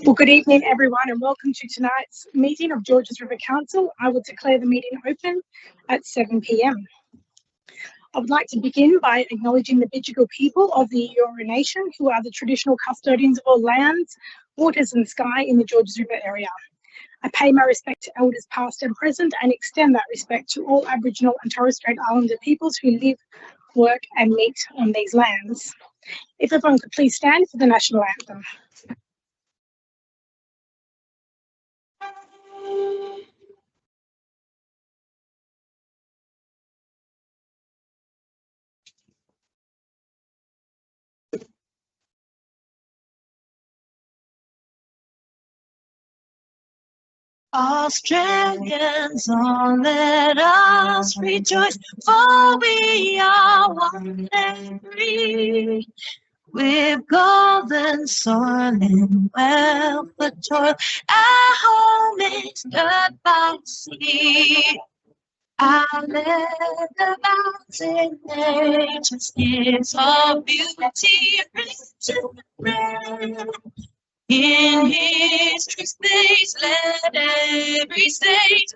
Well, good evening, everyone, and welcome to tonight's meeting of Georges River Council. I will declare the meeting open at 7 p.m. I would like to begin by acknowledging the Bidjigal people of the Eora Nation, who are the traditional custodians of all lands, waters and sky in the Georges River area. I pay my respect to elders past and present and extend that respect to all Aboriginal and Torres Strait Islander peoples who live, work and meet on these lands. If everyone could please stand for the National Anthem. Australians, all let us rejoice, for we are one and free. With golden soil and wealth for toil, our home is good by the sea. Our land of mountain nature's gifts of beauty, rich and rare. In history's space, let every state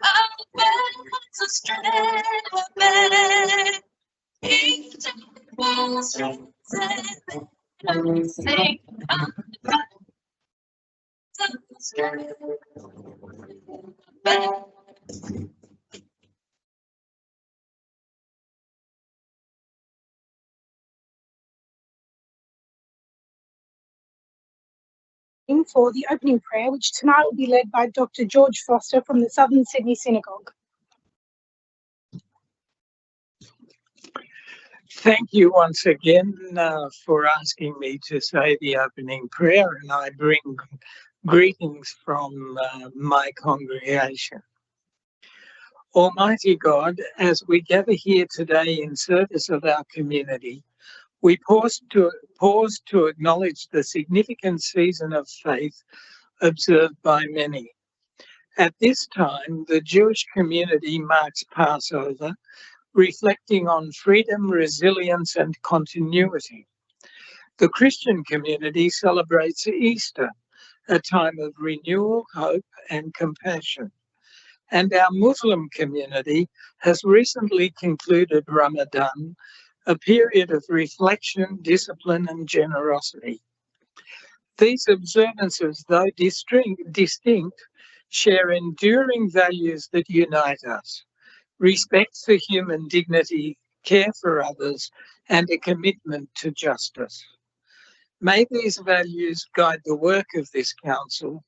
advance a strand of man. Each will strengthen and sing on the strand of man. For the opening prayer, which tonight will be led by Dr. George Foster from the Southern Sydney Synagogue. Thank you once again for asking me to say the opening prayer, and I bring greetings from my congregation. Almighty God, as we gather here today in service of our community, we pause to acknowledge the significant season of faith observed by many. At this time, the Jewish community marks Passover, reflecting on freedom, resilience, and continuity. The Christian community celebrates Easter, a time of renewal, hope, and compassion. And our Muslim community has recently concluded Ramadan, a period of reflection, discipline, and generosity. These observances, though distinct, share enduring values that unite us: respect for human dignity, care for others, and a commitment to justice. May these values guide the work of this council.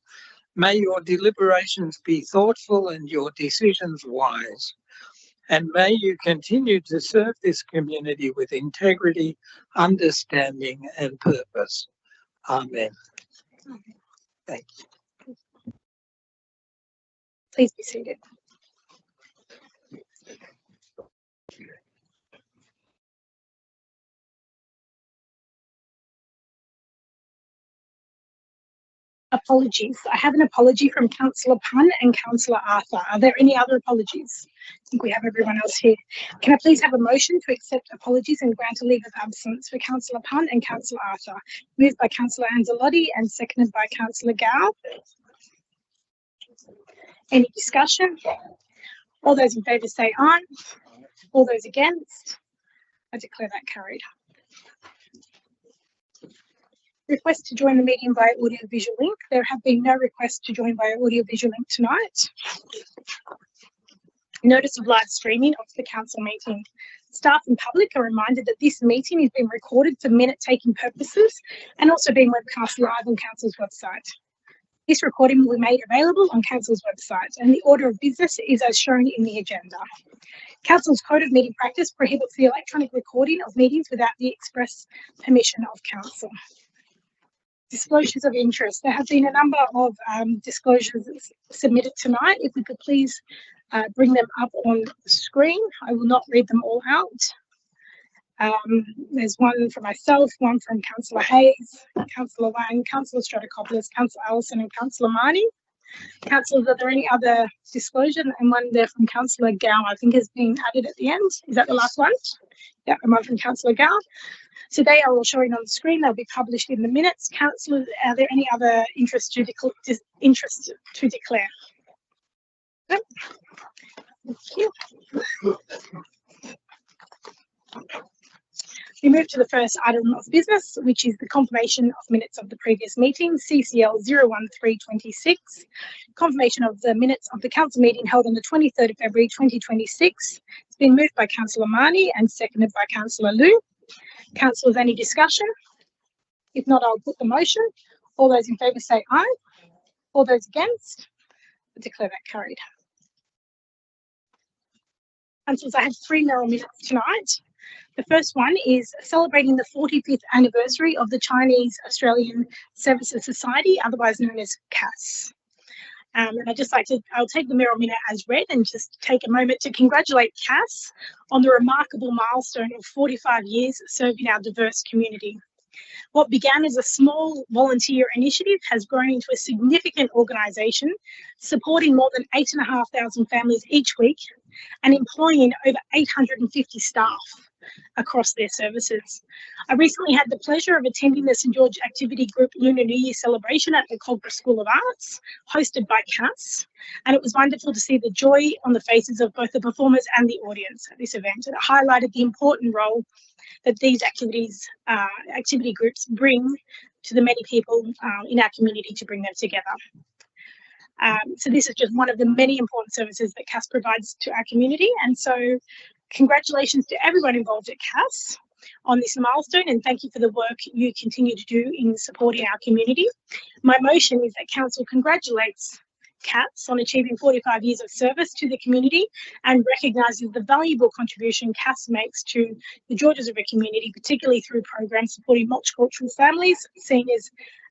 May your deliberations be thoughtful and your decisions wise. And may you continue to serve this community with integrity, understanding, and purpose. Amen. Thank you. Please be seated. Apologies. I have an apology from Councillor Pun and Councillor Arthur. Are there any other apologies? I think we have everyone else here. Can I please have a motion to accept apologies and grant a leave of absence for Councillor Pun and Councillor Arthur? Moved by Councillor Anzalotti and seconded by Councillor Gow. Any discussion? All those in favour say aye. All those against? I declare that carried. Request to join the meeting by audio-visual link. There have been no requests to join by audio-visual link tonight. Notice of live streaming of the council meeting. Staff and public are reminded that this meeting is being recorded for minute-taking purposes and also being webcast live on council's website. This recording will be made available on council's website, and the order of business is as shown in the agenda. Council's Code of Meeting Practice prohibits the electronic recording of meetings without the express permission of council. Disclosures of interest. There have been a number of disclosures submitted tonight. If we could please bring them up on the screen. I will not read them all out. There's one from myself, one from Councillor Hayes, Councillor Wang, Councillor Stratokopoulos, Councillor Allison and Councillor Marnie. Councillors, are there any other disclosure? And one there from Councillor Gow, I think has been added at the end. Is that the last one? Yeah, and one from Councillor Gow. So they are all showing on the screen. They'll be published in the minutes. Councillors, are there any other interests to declare? No? Thank you. We move to the first item of business, which is the confirmation of minutes of the previous meeting, CCL 01326. Confirmation of the minutes of the council meeting held on the 23rd of February 2026. It's been moved by Councillor Marnie and seconded by Councillor Liu. Councillors, any discussion? If not, I'll put the motion. All those in favour say aye. All those against? I declare that carried. Councillors, I have 3 mayoral minutes tonight. The first one is celebrating the 45th anniversary of the Chinese Australian Services Society, otherwise known as CAS. And I'll take the mayoral minute as read and just take a moment to congratulate CAS on the remarkable milestone of 45 years serving our diverse community. What began as a small volunteer initiative has grown into a significant organisation, supporting more than 8,500 families each week and employing over 850 staff across their services. I recently had the pleasure of attending the St George Activity Group Lunar New Year celebration at the Kogarah School of Arts, hosted by CAS, and it was wonderful to see the joy on the faces of both the performers and the audience at this event. It highlighted the important role that these activity groups bring to the many people in our community to bring them together. So this is just one of the many important services that CAS provides to our community, and so congratulations to everyone involved at CAS on this milestone, and thank you for the work you continue to do in supporting our community. My motion is that Council congratulates CAS on achieving 45 years of service to the community and recognises the valuable contribution CAS makes to the Georges River community, particularly through programs supporting multicultural families, seniors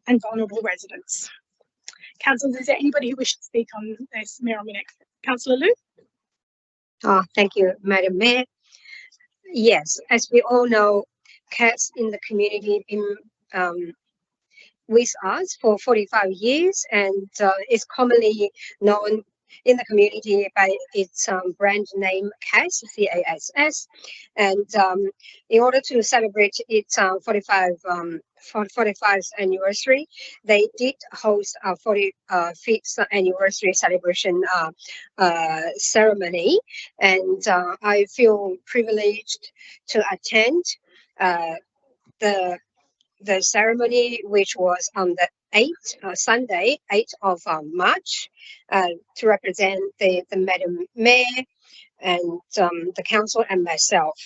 and vulnerable residents. Councillors, is there anybody who wishes to speak on this mayoral minute? Councillor Liu? Oh, thank you, Madam Mayor. Yes, as we all know, CAS in the community been with us for 45 years, and is commonly known in the community by its brand name CAS, C-A-S-S. And in order to celebrate its 45th anniversary, they did host a 45th anniversary celebration ceremony, and I feel privileged to attend the ceremony, which was on the 8th, Sunday, 8th of March, to represent the Madam Mayor and the council and myself.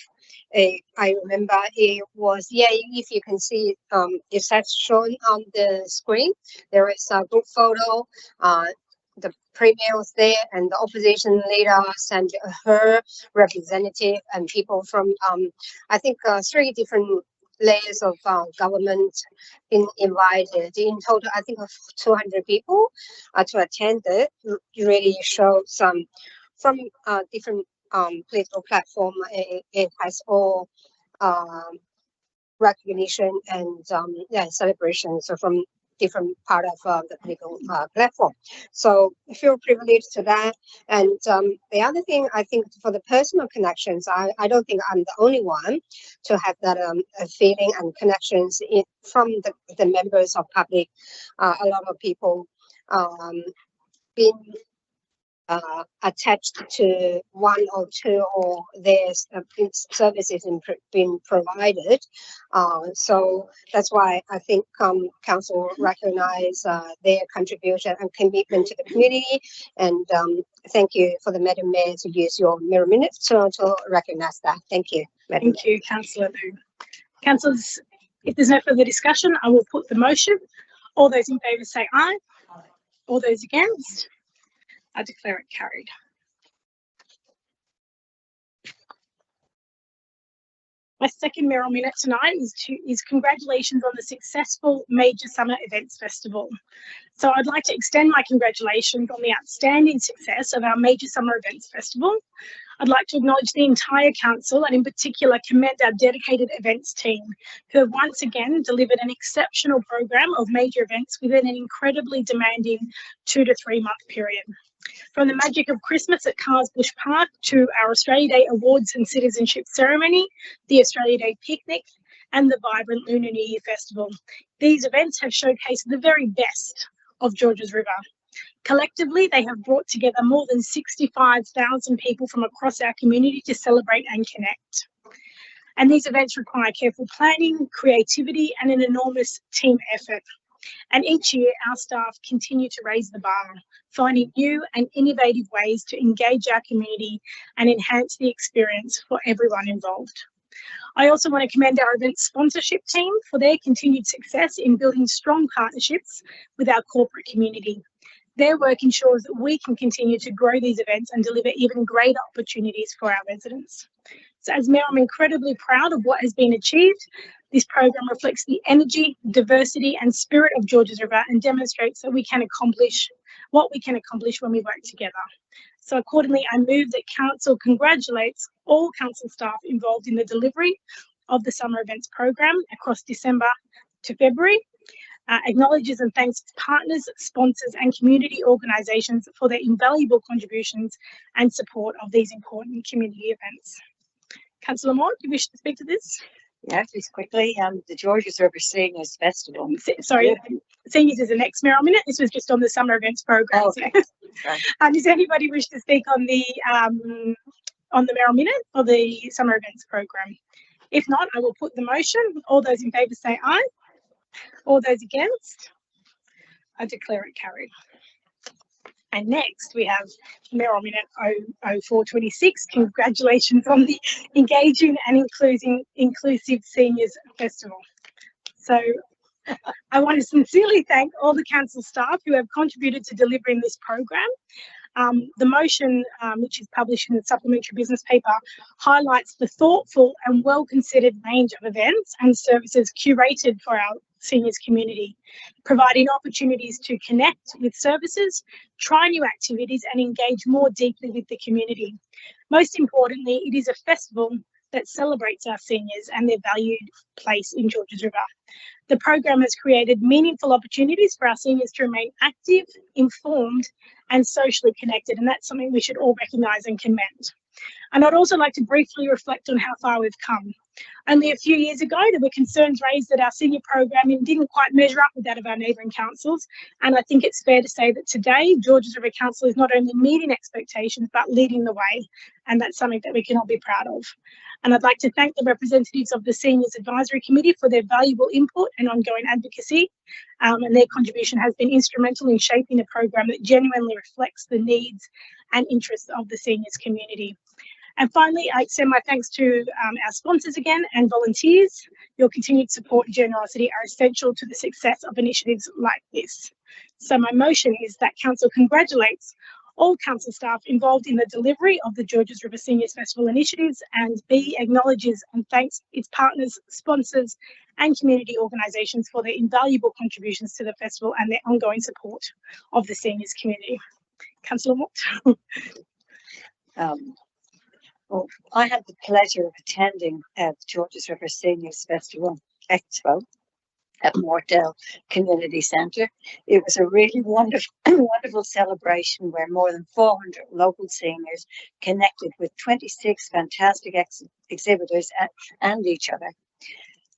I remember it was, if you can see, it's as shown on the screen. There is a group photo, the Premier was there, and the opposition leader and her representative, and people from, I think, 3 different layers of government invited. In total, I think of 200 people to attend it. Really shows some from different political platform. It has all recognition and celebrations from different part of the political platform. So I feel privileged to that. And the other thing, I think, for the personal connections, I don't think I'm the only one to have that feeling and connections from the members of public. A lot of people been attached to 1 or 2 or their services being provided. So that's why I think council recognize their contribution and commitment to the community. And thank you for the Madam Mayor to use your mirror minutes to recognize that. Thank you, Madam Thank you, Councillor Liu. Councillors, if there's no further discussion, I will put the motion. All those in favour say aye. All those against? I declare it carried. My second mayoral minute tonight is congratulations on the successful Major Summer Events Festival. So I'd like to extend my congratulations on the outstanding success of our Major Summer Events Festival. I'd like to acknowledge the entire council and in particular commend our dedicated events team who have once again delivered an exceptional program of major events within an incredibly demanding 2 to 3 month period. From the magic of Christmas at Cars Bush Park to our Australia Day Awards and Citizenship Ceremony, the Australia Day Picnic, and the vibrant Lunar New Year Festival. These events have showcased the very best of Georges River. Collectively, they have brought together more than 65,000 people from across our community to celebrate and connect. And these events require careful planning, creativity, and an enormous team effort. And each year, our staff continue to raise the bar, finding new and innovative ways to engage our community and enhance the experience for everyone involved. I also want to commend our event sponsorship team for their continued success in building strong partnerships with our corporate community. Their work ensures that we can continue to grow these events and deliver even greater opportunities for our residents. So as Mayor, I'm incredibly proud of what has been achieved. This program reflects the energy, diversity and spirit of Georges River and demonstrates that we can accomplish what we can accomplish when we work together. So accordingly, I move that Council congratulates all Council staff involved in the delivery of the summer events program across December to February, acknowledges and thanks its partners, sponsors and community organisations for their invaluable contributions and support of these important community events. Councillor Moore, do you wish to speak to this? Yeah, just quickly, the Georges River Seniors Festival. Sorry, Seniors is the next Mayor minute. This was just on the summer events program. Oh, okay. Right. Does anybody wish to speak on the Mayor minute or the summer events program? If not, I will put the motion. All those in favour say aye. All those against? I declare it carried. And next we have Mayor Minute 0426. Congratulations on the engaging and inclusive Seniors Festival. So I want to sincerely thank all the council staff who have contributed to delivering this program. The motion, which is published in the supplementary business paper, highlights the thoughtful and well-considered range of events and services curated for our seniors community, providing opportunities to connect with services, try new activities and engage more deeply with the community. Most importantly, it is a festival that celebrates our seniors and their valued place in Georges River. The program has created meaningful opportunities for our seniors to remain active, informed and socially connected, and that's something we should all recognise and commend. And I'd also like to briefly reflect on how far we've come. Only a few years ago, there were concerns raised that our senior programming didn't quite measure up with that of our neighbouring councils. And I think it's fair to say that today, Georges River Council is not only meeting expectations, but leading the way. And that's something that we can all be proud of. And I'd like to thank the representatives of the Seniors Advisory Committee for their valuable input and ongoing advocacy. And their contribution has been instrumental in shaping a program that genuinely reflects the needs and interests of the seniors community. And finally, I extend my thanks to our sponsors again and volunteers. Your continued support and generosity are essential to the success of initiatives like this. So my motion is that Council congratulates all Council staff involved in the delivery of the Georges River Seniors Festival initiatives, and B, acknowledges and thanks its partners, sponsors and community organisations for their invaluable contributions to the festival and their ongoing support of the seniors community. Councillor Mort. Well, I had the pleasure of attending the Georges River Seniors Festival Expo at Mortdale Community Centre. It was a really wonderful celebration where more than 400 local seniors connected with 26 fantastic exhibitors and each other.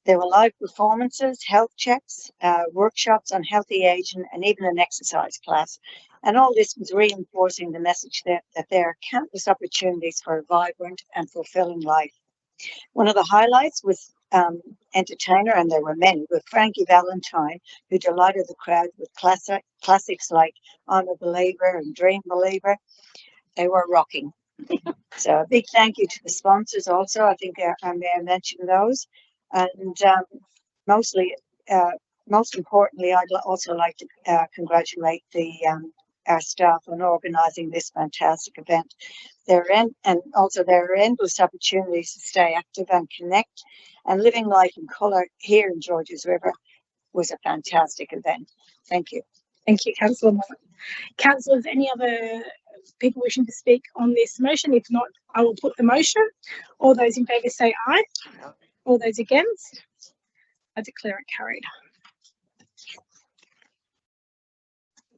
There were live performances, health checks, workshops on healthy aging, and even an exercise class. And all this was reinforcing the message that there are countless opportunities for a vibrant and fulfilling life. One of the highlights was entertainer, and there were many, with Frankie Valentine, who delighted the crowd with classics like I'm a Believer and Dream Believer. They were rocking. So a big thank you to the sponsors also. I think I may have mentioned those. And most importantly, I'd also like to congratulate our staff on organising this fantastic event. There are endless opportunities to stay active and connect, and living life in colour here in Georges River was a fantastic event. Thank you. Thank you, Councillor Moore. Councillors, any other people wishing to speak on this motion? If not, I will put the motion. All those in favour say aye. All those against? I declare it carried.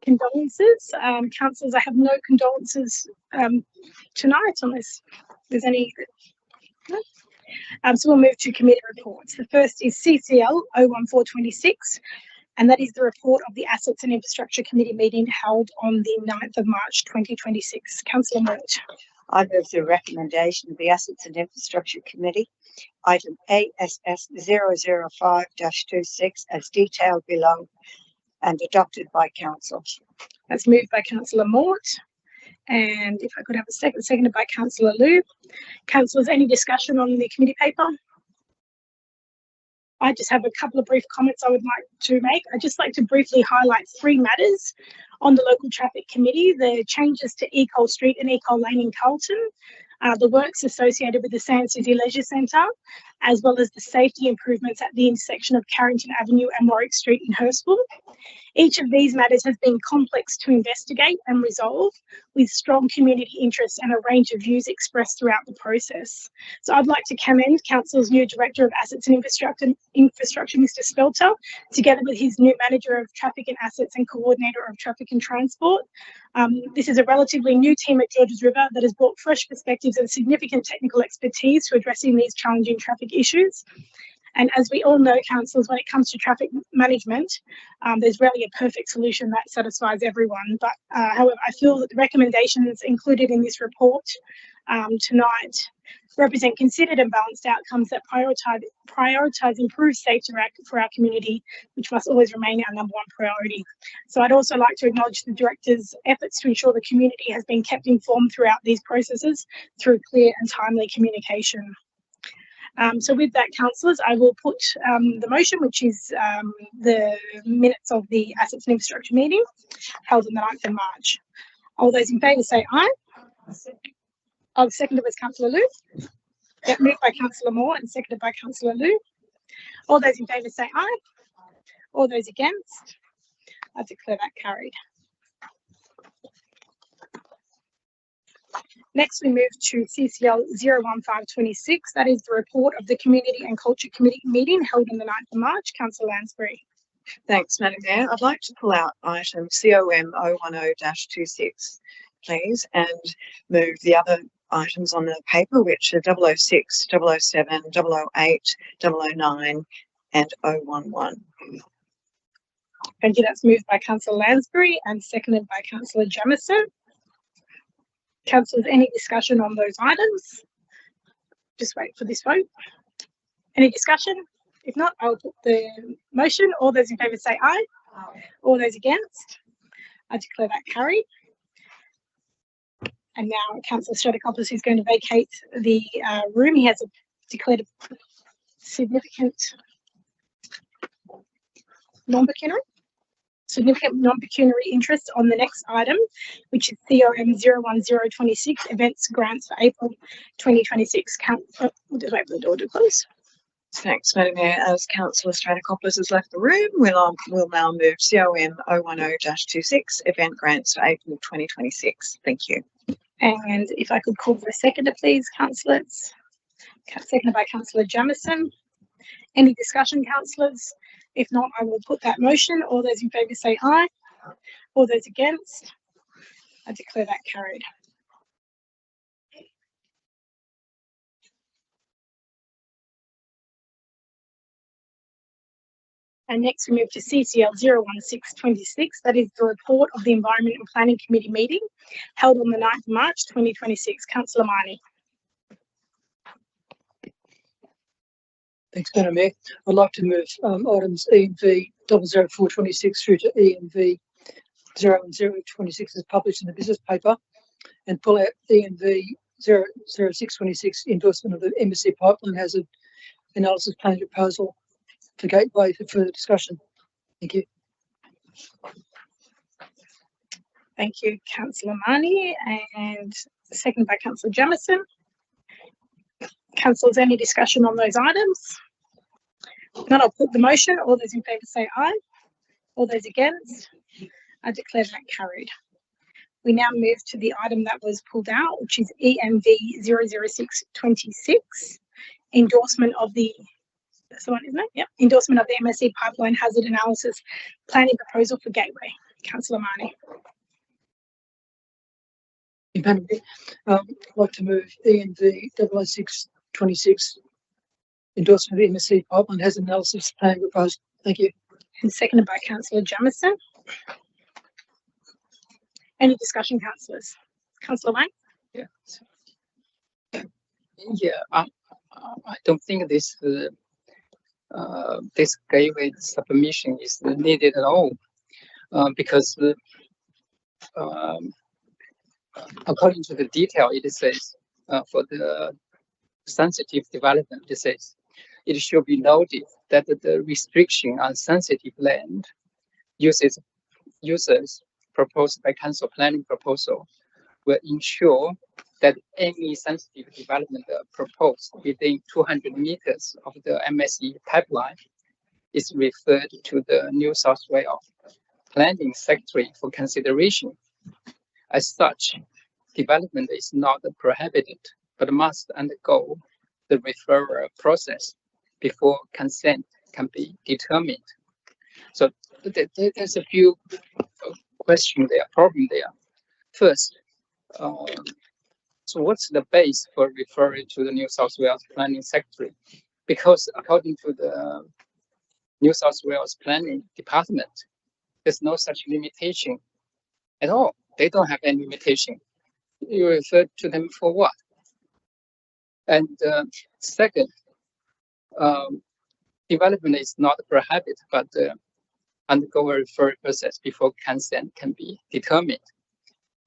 Condolences. Councillors, I have no condolences tonight unless there's any. No? So we'll move to committee reports. The first is CCL 01426, and that is the report of the Assets and Infrastructure Committee meeting held on the 9th of March 2026. Councillor Mort. I move the recommendation of the Assets and Infrastructure Committee, item ASS 005-26, as detailed below and adopted by Council. That's moved by Councillor Mort. And if I could have a second, seconded by Councillor Liu. Councillors, any discussion on the committee paper? I just have a couple of brief comments I would like to make. I'd just like to briefly highlight 3 matters on the local traffic committee: the changes to Ecole Street and Ecole Lane in Carlton, the works associated with the Sand City Leisure Centre, as well as the safety improvements at the intersection of Carrington Avenue and Warwick Street in Hurstville. Each of these matters has been complex to investigate and resolve, with strong community interest and a range of views expressed throughout the process. So I'd like to commend Council's new Director of Assets and Infrastructure, Mr. Spelter, together with his new Manager of Traffic and Assets and Coordinator of Traffic and Transport. This is a relatively new team at Georges River that has brought fresh perspectives and significant technical expertise to addressing these challenging traffic issues. And as we all know, councillors, when it comes to traffic management, there's rarely a perfect solution that satisfies everyone. But however, I feel that the recommendations included in this report tonight represent considered and balanced outcomes that prioritise improved safety for our community, which must always remain our #1 priority. So I'd also like to acknowledge the Director's efforts to ensure the community has been kept informed throughout these processes through clear and timely communication. So with that, councillors, I will put the motion, which is the minutes of the Assets and Infrastructure meeting held on the 9th of March. All those in favour say aye. Oh, seconded was Councillor Liu. Yep, moved by Councillor Moore and seconded by Councillor Liu. All those in favour say aye. All those against? I declare that carried. Next, we move to CCL 01526. That is the report of the Community and Culture Committee meeting held on the 9th of March. Councillor Lansbury. Thanks, Madam Mayor. I'd like to pull out item COM 010-26, please, and move the other items on the paper, which are 006, 007, 008, 009, and 011. Thank you. That's moved by Councillor Lansbury and seconded by Councillor Jamieson. Councillors, any discussion on those items? Just wait for this vote. Any discussion? If not, I'll put the motion. All those in favour say aye. All those against? I declare that carried. And now Councillor Stratikopoulos is going to vacate the room. He has declared a significant non-pecuniary interest on the next item, which is COM 01026, events grants for April 2026. We'll just wait for the door to close. Thanks, Madam Mayor. As Councillor Stratikopoulos has left the room, we'll now move COM 010-26, event grants for April 2026. Thank you. And if I could call for a seconder, please, councillors. Seconded by Councillor Jamieson. Any discussion, councillors? If not, I will put that motion. All those in favour say aye. All those against? I declare that carried. And next we move to CCL 01626. That is the report of the Environment and Planning Committee meeting held on the 9th of March 2026. Councillor Marnie. Thanks, Madam Mayor. I'd like to move items ENV 00426 through to ENV 01026 as published in the business paper, and pull out ENV 00626, endorsement of the Embassy Pipeline Hazard Analysis Plan proposal for Gateway for further discussion. Thank you. Thank you, Councillor Marnie, and second by Councillor Jamieson. Councillors, any discussion on those items? If not, I'll put the motion. All those in favour say aye. All those against? I declare that carried. We now move to the item that was pulled out, which is ENV 00626, endorsement of the, that's the one, isn't it? Yep. Endorsement of the MSC Pipeline Hazard Analysis Planning Proposal for Gateway. Councillor Marnie. Madam Mayor, I'd like to move ENV 00626 endorsement of the MSC pipeline has analysis plan proposed. Thank you. And seconded by Councillor Jamieson. Any discussion, councillors? Councillor Wang? Yeah, I don't think this gateway submission is needed at all, because according to the detail, it says for the sensitive development, it says it should be noted that the restriction on sensitive land users proposed by council planning proposal will ensure that any sensitive development proposed within 200 meters of the MSE pipeline is referred to the New South Wales Planning Secretary for consideration. As such, development is not prohibited, but must undergo the referral process before consent can be determined. So there's a few questions there, problem there. First, so what's the base for referring to the New South Wales Planning Secretary? Because according to the New South Wales Planning Department, there's no such limitation at all. They don't have any limitation. You refer to them for what? And second, development is not prohibited, but undergo a referral process before consent can be determined.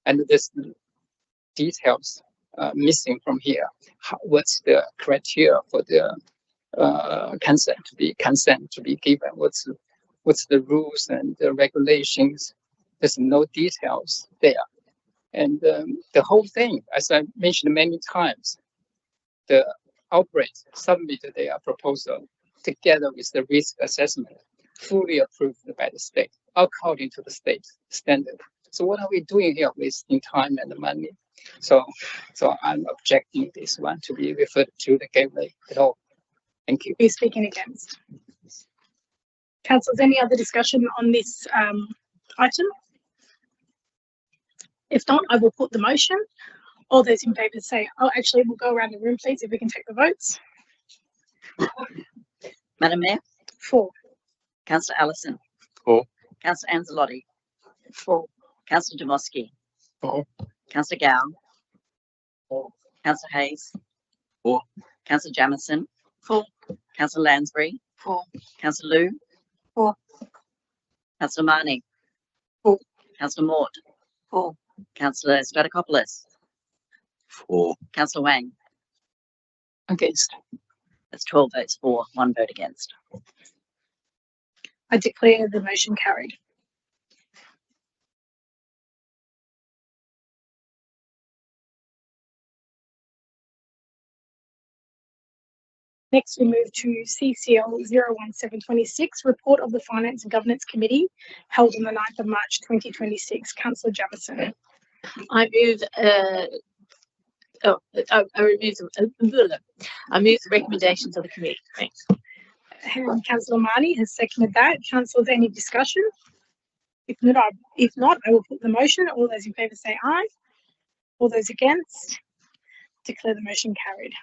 And there's details missing from here. What's the criteria for the consent to be given? What's the rules and the regulations? There's no details there. And the whole thing, as I mentioned many times, the outbreak submitted their proposal together with the risk assessment, fully approved by the state, according to the state standard. So what are we doing here, wasting time and money? So I'm objecting this one to be referred to the gateway at all. Thank you. Who's speaking against? Councillors, any other discussion on this item? If not, I will put the motion. All those in favour say, oh, actually, we'll go around the room, please, if we can take the votes. Madam Mayor, For. Councillor Allison. For. Councillor Anzalotti. For. Councillor Demoski. For. Councillor Gow. For. Councillor Hayes. For. Councillor Jamieson. For. Councillor Lansbury. For. Councillor Liu. For. Councillor Marnie. For. Councillor Mort. For. Councillor Stratokopoulos. For. Councillor Wang. Against. That's 12 votes for, 1 vote against. I declare the motion carried. Next, we move to CCL 01726, Report of the Finance and Governance Committee, held on the 9th of March 2026. Councillor Jamieson. I move I move the recommendations of the committee. Thanks. And Councillor Marnie has seconded that. Councillors, any discussion? If not, I will put the motion. All those in favour say aye. All those against? Declare the motion carried.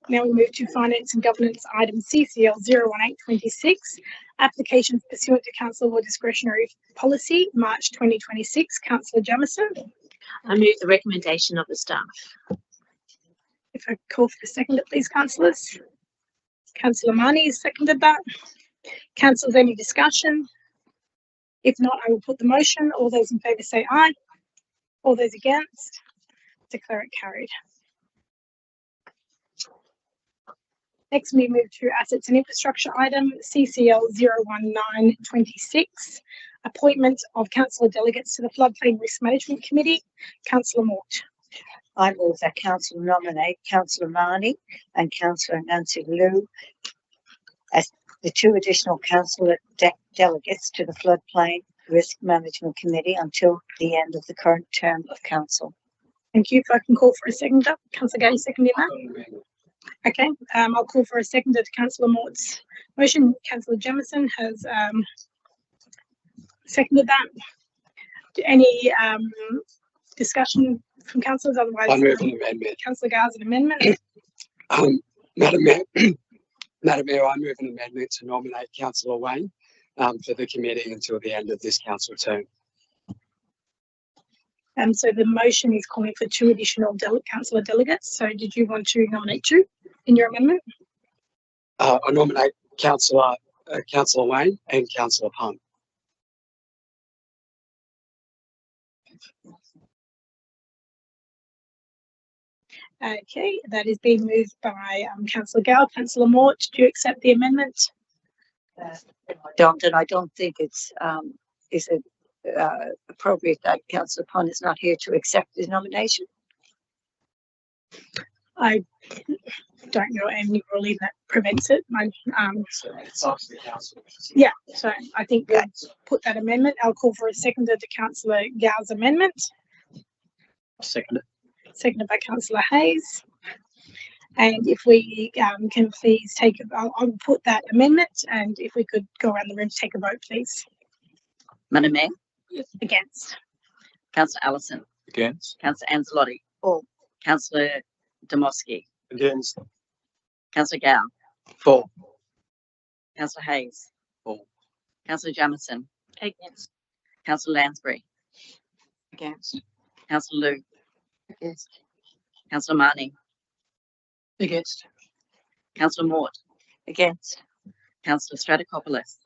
Now we move to Finance and Governance item CCL 01826, applications pursuant to Council Law Discretionary Policy, March 2026. Councillor Jamieson. I move the recommendation of the staff. If I call for a seconder, please, councillors. Councillor Marnie has seconded that. Councillors, any discussion? If not, I will put the motion. All those in favour say aye. All those against? Declare it carried. Next, we move to Assets and Infrastructure item CCL 01926, appointment of councillor delegates to the Floodplain Risk Management Committee. Councillor Mort. I move that council nominate Councillor Marnie and Councillor Nancy Liu as the 2 additional councillor delegates to the Floodplain Risk Management Committee until the end of the current term of council. Thank you. If I can call for a seconder. Councillor Gay seconding that. Okay, I'll call for a seconder to Councillor Mort's motion. Councillor Jamieson has seconded that. Any Discussion from councillors, otherwise. I move an amendment. Councillor Gow's an amendment. Madam Mayor, Madam Mayor, I move an amendment to nominate Councillor Wayne for the committee until the end of this council term. So the motion is calling for 2 additional councillor delegates. So did you want to nominate 2 in your amendment? I nominate Councillor Wayne and Councillor Punt. Okay, that is being moved by Councillor Gow. Councillor Mort, do you accept the amendment? I don't, and I don't think it's is it appropriate that Councillor Pun is not here to accept the nomination. I don't know any ruling that prevents it. It's up to the council. Yeah, so I think we'll put that amendment. I'll call for a seconder to Councillor Gow's amendment. Second it. Seconded by Councillor Hayes. And if we can please take, I'll put that amendment, and if we could go around the room to take a vote, please. Madam Mayor, Against. Councillor Allison, Against. Councillor Anzalotti, For. Councillor Demoski, Against. Councillor Gow, For. Councillor Hayes, For. Councillor Jamison, Against. Councillor Lansbury, Against. Councillor Lou, Against. Councillor Marnie, Against. Councillor Mort, Against. Councillor Stratokopoulos,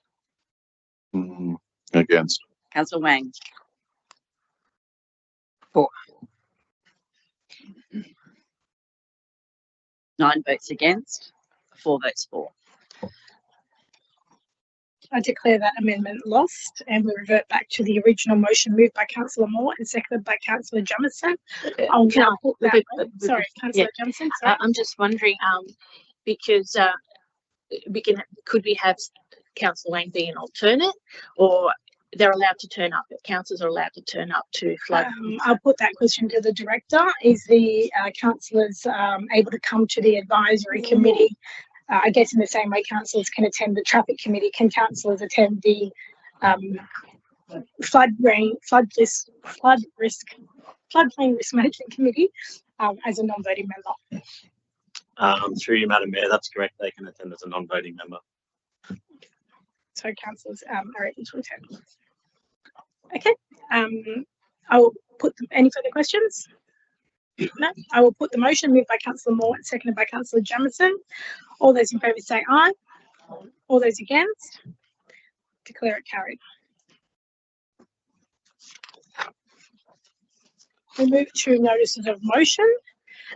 Against. Councillor Wang. For. 9 votes against, 4 votes for. I declare that amendment lost, and we revert back to the original motion moved by Councillor Moore and seconded by Councillor Jamison. I'll Can I- now put that. Sorry, Councillor Jamison. Sorry. I'm just wondering, because could we have Councillor Lang be an alternate, or they're allowed to turn up? Councillors are allowed to turn up to flood. I'll put that question to the director. Is the councillors able to come to the advisory committee? I guess in the same way councillors can attend the traffic committee, can councillors attend the floodplain risk management committee as a non-voting member? Through you, Madam Mayor, that's correct. They can attend as a non-voting member. So councillors are able to attend. Okay. I will put any further questions? No. I will put the motion moved by Councillor Moore and seconded by Councillor Jamison. All those in favour say aye. All those against? Declare it carried. We move to notices of motion,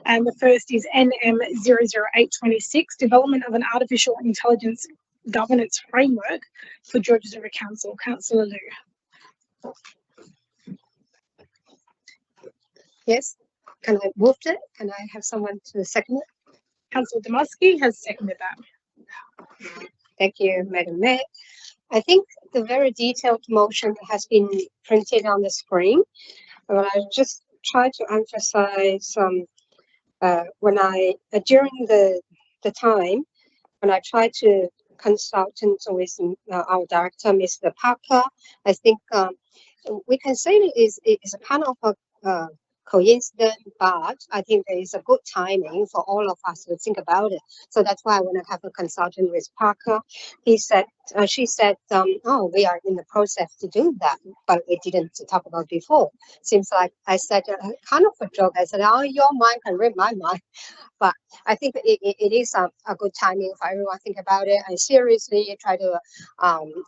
and the first is NM 00826, development of an artificial intelligence governance framework for Georges River Council. Councillor Lou. Yes. Can I move it? Can I have someone to second it? Councillor Demoski has seconded that. Thank you, Madam Mayor. I think the very detailed motion has been printed on the screen, but I just try to emphasize when I during the time when I tried to consult with our director, Mr. Parker, I think we can say it is a kind of a coincidence, but I think there is a good timing for all of us to think about it. So that's why I want to have a consultant with Parker. He said, she said, oh, we are in the process to do that, but we didn't talk about before. Seems like I said kind of a joke. I said, oh, your mind can read my mind. But I think it is a good timing for everyone to think about it and seriously try to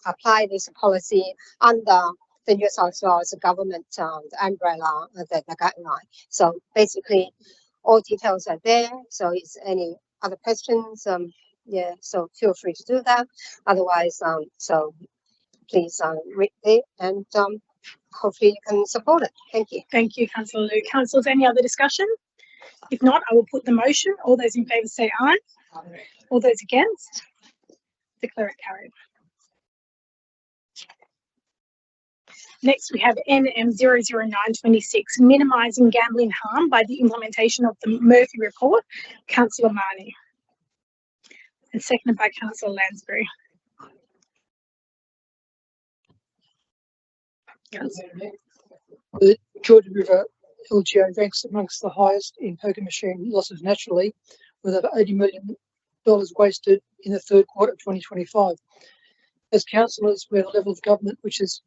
apply this policy under the New South Wales government, the umbrella, the guideline. So basically, all details are there. So is any other questions? Yeah, so feel free to do that. Otherwise, so please read it and hopefully you can support it. Thank you. Thank you, Councillor Lou. Councillors, any other discussion? If not, I will put the motion. All those in favour say aye. All those against? Declare it carried. Next, we have NM 00926, minimising gambling harm by the implementation of the Murphy Report. Councillor Marnie. And seconded by Councillor Lansbury. The Georges River LGA ranks amongst the highest in poker machine losses naturally, with over $80 million wasted in the third quarter of 2025. As councillors, we have a level of government which is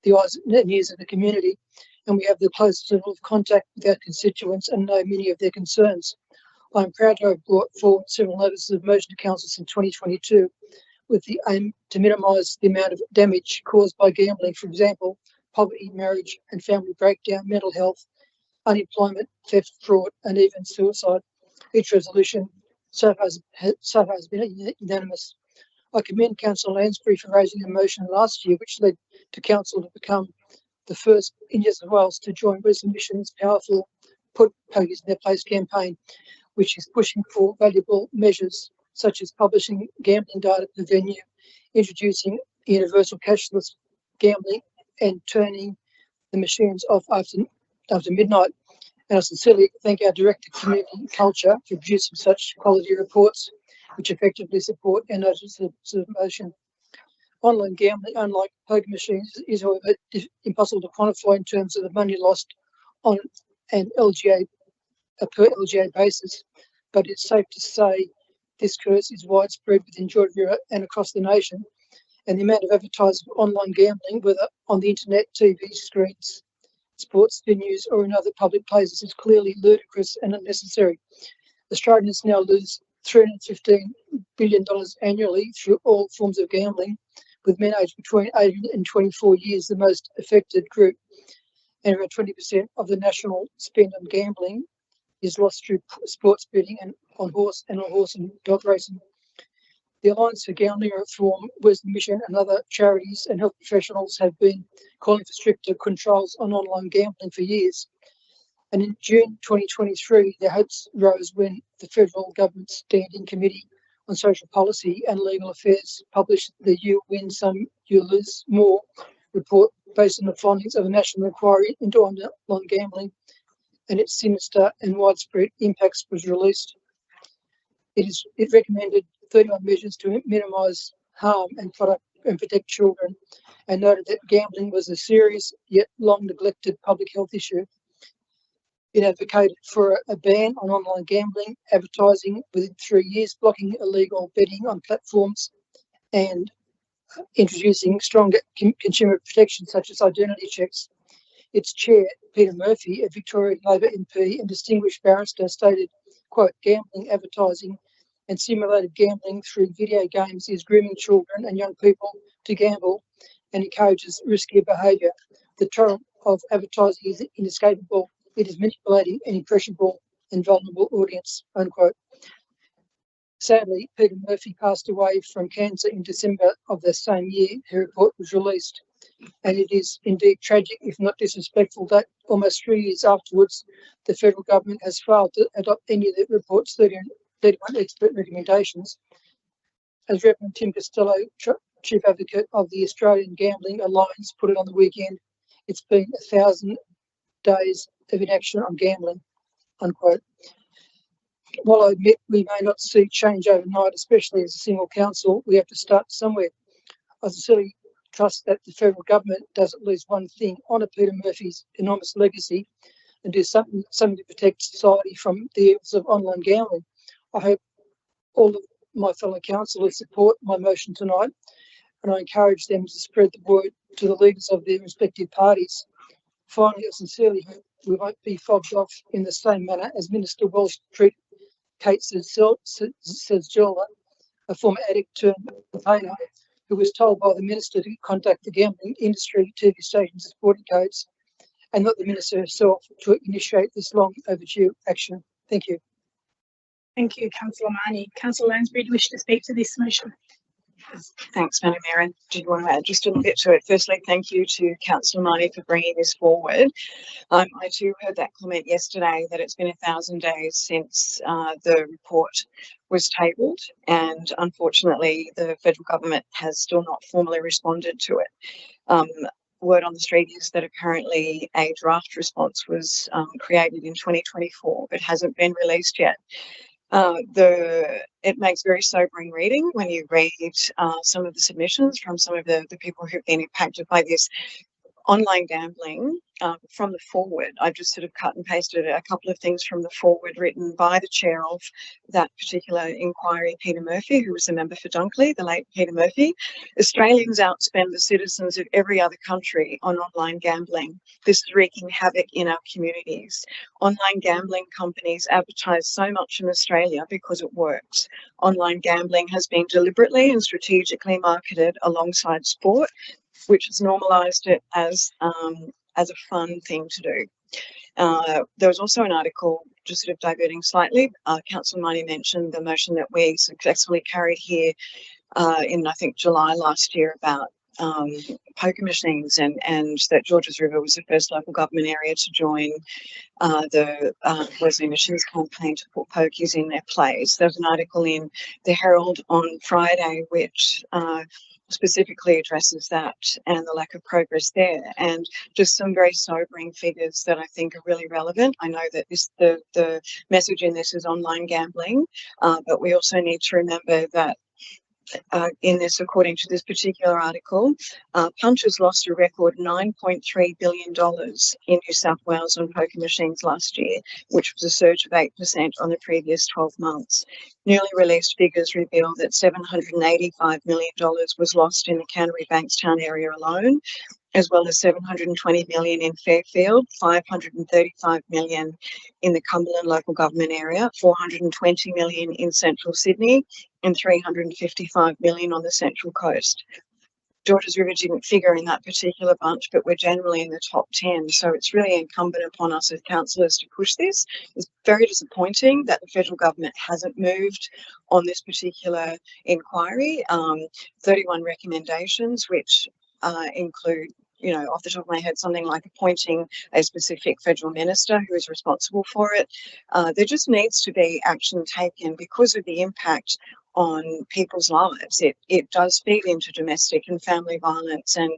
the eyes and ears of the community, and we have the closest level of contact with our constituents and know many of their concerns. I am proud to have brought forward several notices of motion to council since 2022 with the aim to minimise the amount of damage caused by gambling, for example, poverty, marriage and family breakdown, mental health, unemployment, theft, fraud and even suicide. Each resolution so far has been unanimous. I commend Councillor Lansbury for raising a motion last year which led to council to become the first in New South Wales to join Resolution's powerful Put Pokies in Their Place campaign, which is pushing for valuable measures such as publishing gambling data per venue, introducing universal cashless gambling and turning the machines off after midnight. And I sincerely thank our Director of Community Culture for producing such quality reports which effectively support our notice of motion. Online gambling, unlike poker machines, is however impossible to quantify in terms of the money lost on a per LGA basis, but it's safe to say this curse is widespread within Georgia and across the nation, and the amount of advertising for online gambling, whether on the internet, TV screens, sports venues or in other public places, is clearly ludicrous and unnecessary. Australians now lose $315 billion annually through all forms of gambling, with men aged between 18 and 24 years the most affected group, and around 20% of the national spend on gambling is lost through sports betting and on horse and dog racing. The Alliance for Gambling Reform, Wisdom Mission and other charities and health professionals have been calling for stricter controls on online gambling for years. And in June 2023, their hopes rose when the federal government's Standing Committee on Social Policy and Legal Affairs published the You Win Some, You Lose More report based on the findings of a national inquiry into online gambling and its sinister and widespread impacts was released. It recommended 31 measures to minimise harm and protect children, and noted that gambling was a serious yet long neglected public health issue. It advocated for a ban on online gambling, advertising within 3 years, blocking illegal betting on platforms, and introducing stronger consumer protection such as identity checks. Its chair, Peter Murphy, a Victorian Labor MP and distinguished barrister, stated, quote, "Gambling, advertising and simulated gambling through video games is grooming children and young people to gamble and encourages riskier behaviour. The torrent of advertising is inescapable. It is manipulating an impressionable and vulnerable audience," unquote. Sadly, Peter Murphy passed away from cancer in December of the same year her report was released. And it is indeed tragic, if not disrespectful, that almost 3 years afterwards, the federal government has failed to adopt any of the report's 31 expert recommendations. As Reverend Tim Costello, Chief Advocate of the Australian Gambling Alliance, put it on the weekend, it's been 1,000 days of inaction on gambling, unquote. While I admit we may not see change overnight, especially as a single council, we have to start somewhere. I sincerely trust that the federal government does at least one thing, honour Peter Murphy's enormous legacy and do something to protect society from the evils of online gambling. I hope all of my fellow councillors support my motion tonight, and I encourage them to spread the word to the leaders of their respective parties. Finally, I sincerely hope we won't be fobbed off in the same manner as Minister Welsh treated Kate Sezjola, a former addict turned campaigner, who was told by the minister to contact the gambling industry, TV stations and sporting codes, and not the minister herself to initiate this long overdue action. Thank you. Thank you, Councillor Marnie. Councillor Lansbury, do you wish to speak to this motion? Thanks, Madam Mayor. And did want to add just a little bit to it. Firstly, thank you to Councillor Marnie for bringing this forward. I too heard that comment yesterday that it's been 1,000 days since the report was tabled, and unfortunately the federal government has still not formally responded to it. Word on the street is that apparently a draft response was created in 2024 but hasn't been released yet. It makes very sobering reading when you read some of the submissions from some of the people who've been impacted by this. online gambling, from the forward, I've just sort of cut and pasted a couple of things from the forward written by the chair of that particular inquiry, Peter Murphy, who was a member for Dunkley, the late Peter Murphy. Australians outspend the citizens of every other country on online gambling. This is wreaking havoc in our communities. Online gambling companies advertise so much in Australia because it works. Online gambling has been deliberately and strategically marketed alongside sport, which has normalised it as a fun thing to do. There was also an article, just sort of diverting slightly, Councillor Marnie mentioned the motion that we successfully carried here in, I think, July last year about poker machines, and that Georges River was the first local government area to join the Wesley Missions campaign to put pokies in their place. There was an article in the Herald on Friday which specifically addresses that and the lack of progress there, and just some very sobering figures that I think are really relevant. I know that the message in this is online gambling, but we also need to remember that in this, according to this particular article, Punch has lost a record $9.3 billion in New South Wales on poker machines last year, which was a surge of 8% on the previous 12 months. Newly released figures reveal that $785 million was lost in the Canterbury Bankstown area alone, as well as $720 million in Fairfield, $535 million in the Cumberland local government area, $420 million in central Sydney, and $355 million on the Central Coast. Georges River didn't figure in that particular bunch, but we're generally in the top 10. So it's really incumbent upon us as councillors to push this. It's very disappointing that the federal government hasn't moved on this particular inquiry. 31 recommendations, which include, you know, off the top of my head, something like appointing a specific federal minister who is responsible for it. There just needs to be action taken because of the impact on people's lives. It does feed into domestic and family violence, and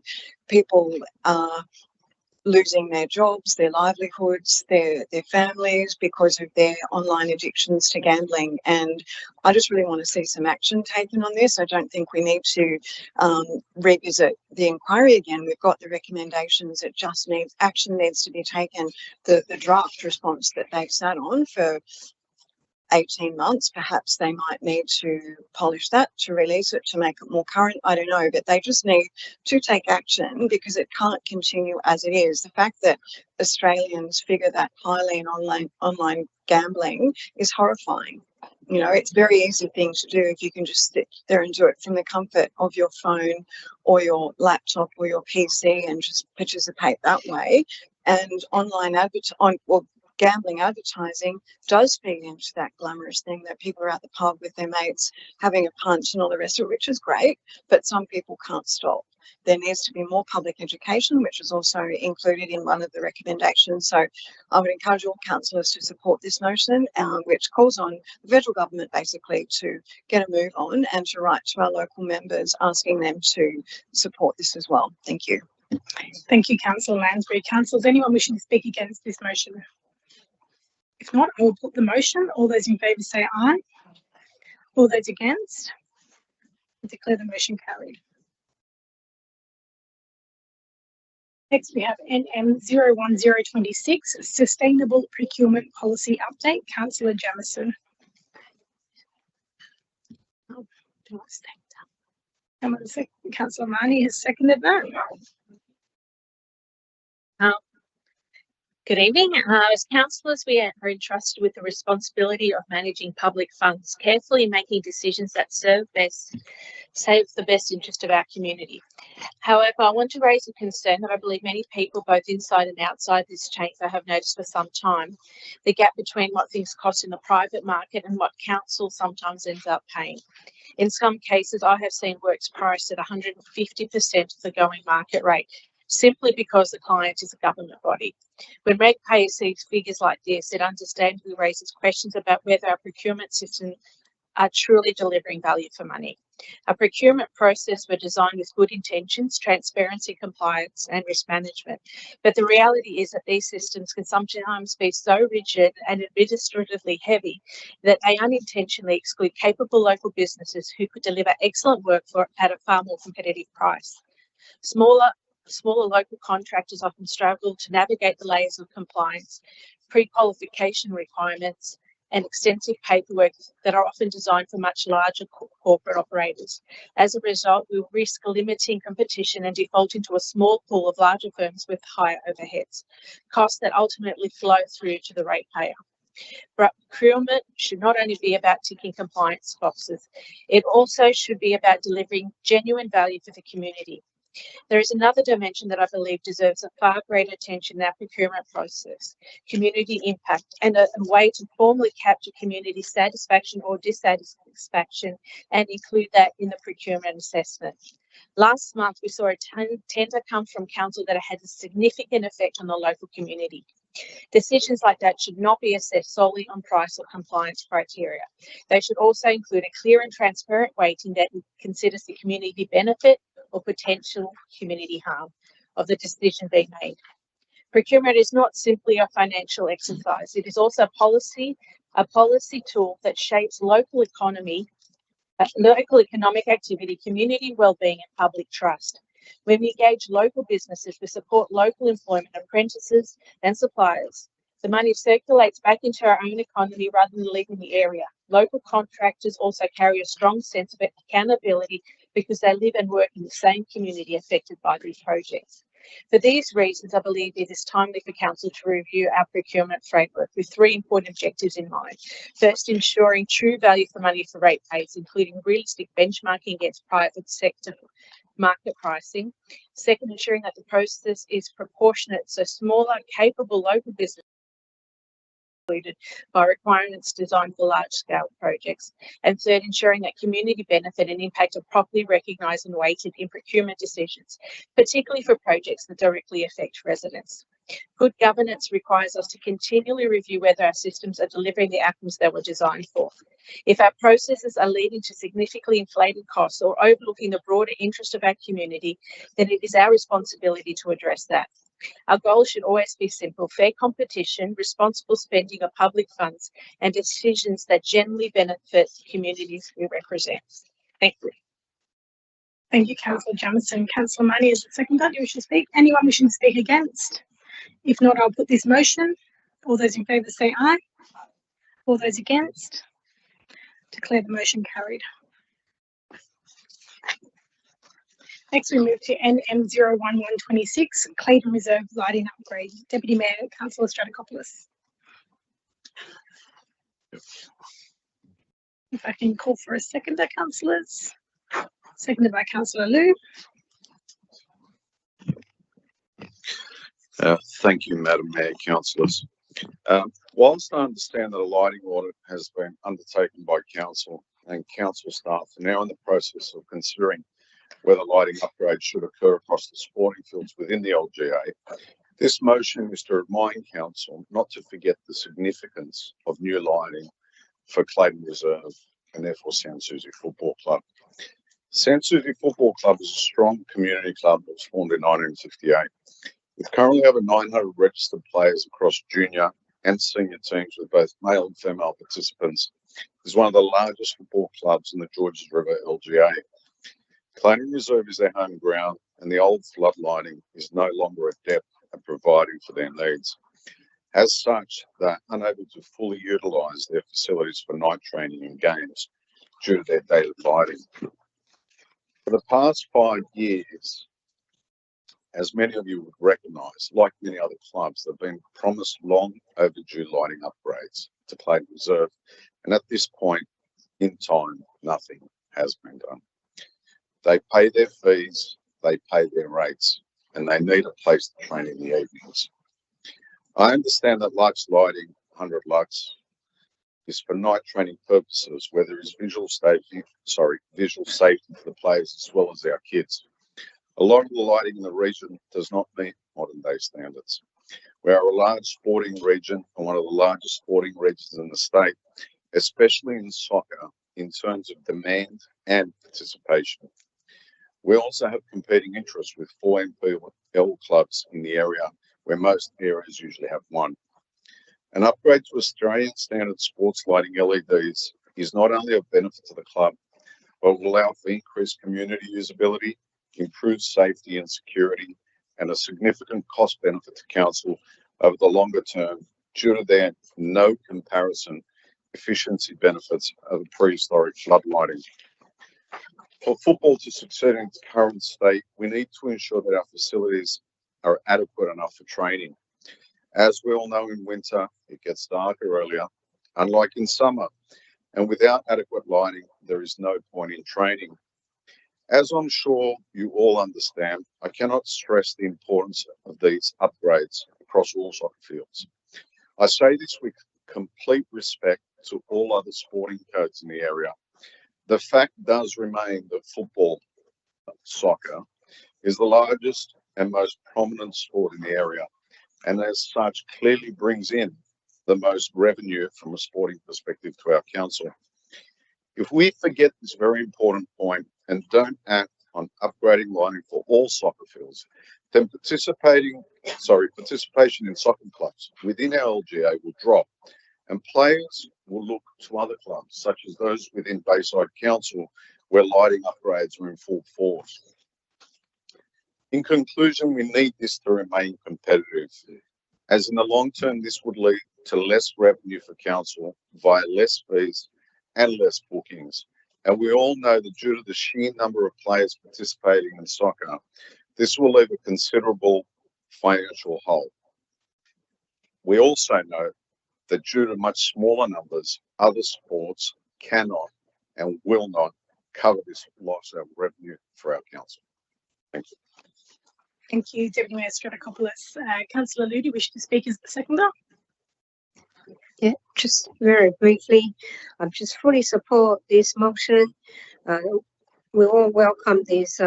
people are losing their jobs, their livelihoods, their families because of their online addictions to gambling. And I just really want to see some action taken on this. I don't think we need to revisit the inquiry again. We've got the recommendations. It just needs action needs to be taken. The draft response that they've sat on for 18 months, perhaps they might need to polish that, to release it, to make it more current. I don't know, but they just need to take action because it can't continue as it is. The fact that Australians figure that highly in online gambling is horrifying. You know, it's a very easy thing to do if you can just sit there and do it from the comfort of your phone or your laptop or your PC and just participate that way. And gambling advertising does feed into that glamorous thing that people are at the pub with their mates having a punch and all the rest of it, which is great, but some people can't stop. There needs to be more public education, which is also included in one of the recommendations. So I would encourage all councillors to support this motion, which calls on the federal government basically to get a move on and to write to our local members asking them to support this as well. Thank you. Thank you, Councillor Lansbury. Councillors, anyone wishing to speak against this motion? If not, I will put the motion. All those in favour say aye. All those against? I declare the motion carried. Next, we have NM 01026, Sustainable Procurement Policy Update. Councillor Jamieson. Councillor Marnie has seconded that. Good evening. As councillors, we are entrusted with the responsibility of managing public funds, carefully making decisions that serve the best interest of our community. However, I want to raise a concern that I believe many people, both inside and outside this chamber, have noticed for some time: the gap between what things cost in the private market and what council sometimes ends up paying. In some cases, I have seen works priced at 150% of the going market rate, simply because the client is a government body. When ratepayers see figures like this, it understandably raises questions about whether our procurement systems are truly delivering value for money. Our procurement process were designed with good intentions, transparency, compliance, and risk management. But the reality is that these systems can sometimes be so rigid and administratively heavy that they unintentionally exclude capable local businesses who could deliver excellent work at a far more competitive price. Smaller smaller local contractors often struggle to navigate the layers of compliance, pre-qualification requirements, and extensive paperwork that are often designed for much larger corporate operators. As a result, we will risk limiting competition and default into a small pool of larger firms with higher overheads, costs that ultimately flow through to the ratepayer. But procurement should not only be about ticking compliance boxes, it also should be about delivering genuine value for the community. There is another dimension that I believe deserves a far greater attention in our procurement process: community impact, and a way to formally capture community satisfaction or dissatisfaction and include that in the procurement assessment. Last month, we saw a tender come from council that had a significant effect on the local community. Decisions like that should not be assessed solely on price or compliance criteria. They should also include a clear and transparent weighting that considers the community benefit or potential community harm of the decision being made. Procurement is not simply a financial exercise. It is also a policy tool that shapes local economic activity, community wellbeing, and public trust. When we engage local businesses, we support local employment, apprentices and suppliers. The money circulates back into our own economy rather than leaving the area. Local contractors also carry a strong sense of accountability because they live and work in the same community affected by these projects. For these reasons, I believe it is timely for Council to review our procurement framework with three important objectives in mind. First, ensuring true value for money for ratepayers, including realistic benchmarking against private sector market pricing. Second, ensuring that the process is proportionate, so smaller, capable local businesses included by requirements designed for large-scale projects. And third, ensuring that community benefit and impact are properly recognised and weighted in procurement decisions, particularly for projects that directly affect residents. Good governance requires us to continually review whether our systems are delivering the outcomes they were designed for. If our processes are leading to significantly inflated costs or overlooking the broader interest of our community, then it is our responsibility to address that. Our goal should always be simple: fair competition, responsible spending of public funds, and decisions that generally benefit communities we represent. Thank you. Thank you, Councillor Jamieson. Councillor Money is the second. Do you wish to speak? Anyone wishing to speak against? If not, I'll put this motion. All those in favour say aye. All those against? Declare the motion carried. Next, we move to NM01126, Clayton Reserve Lighting Upgrade. Deputy Mayor, Councillor Stratikopoulos. If I can call for a seconder, councillors. Seconded by Councillor Liu. Thank you, Madam Mayor, councillors. Whilst I understand that a lighting audit has been undertaken by council and council staff are now in the process of considering whether lighting upgrades should occur across the sporting fields within the LGA, this motion is to remind council not to forget the significance of new lighting for Clayton Reserve and therefore Sanssouci Football Club. Sanssouci Football Club is a strong community club that was formed in 1958. With currently over 900 registered players across junior and senior teams with both male and female participants, is one of the largest football clubs in the Georges River LGA. Clayton Reserve is their home ground, and the old flood lighting is no longer adept at providing for their needs. As such, they're unable to fully utilise their facilities for night training and games due to their daily lighting. For the past 5 years, as many of you would recognise, like many other clubs, they've been promised long overdue lighting upgrades to Clayton Reserve, and at this point in time, nothing has been done. They pay their fees, they pay their rates, and they need a place to train in the evenings. I understand that Lux Lighting, 100 Lux, is for night training purposes where there is visual safety for the players as well as our kids. A lot of the lighting in the region does not meet modern day standards. We are a large sporting region and one of the largest sporting regions in the state, especially in soccer in terms of demand and participation. We also have competing interests with 4 NPL clubs in the area where most areas usually have one. An upgrade to Australian standard sports lighting LEDs is not only of benefit to the club, but will allow for increased community usability, improved safety and security, and a significant cost benefit to council over the longer term due to their no comparison efficiency benefits of prehistoric flood lighting. For football to succeed in its current state, we need to ensure that our facilities are adequate enough for training. As we all know, in winter, it gets darker earlier, unlike in summer, and without adequate lighting, there is no point in training. As I'm sure you all understand, I cannot stress the importance of these upgrades across all soccer fields. I say this with complete respect to all other sporting codes in the area. The fact does remain that football, soccer, is the largest and most prominent sport in the area, and as such clearly brings in the most revenue from a sporting perspective to our council. If we forget this very important point and don't act on upgrading lighting for all soccer fields, then participation in soccer clubs within our LGA will drop, and players will look to other clubs, such as those within Bayside Council, where lighting upgrades are in full force. In conclusion, we need this to remain competitive, as in the long term, this would lead to less revenue for council via less fees and less bookings. And we all know that due to the sheer number of players participating in soccer, this will leave a considerable financial hole. We also know that due to much smaller numbers, other sports cannot and will not cover this loss of revenue for our council. Thank you. Thank you, Deputy Mayor Stratikopoulos. Councillor Liu, do you wish to speak as the seconder? Yeah, just very briefly, I just fully support this motion. We all welcome these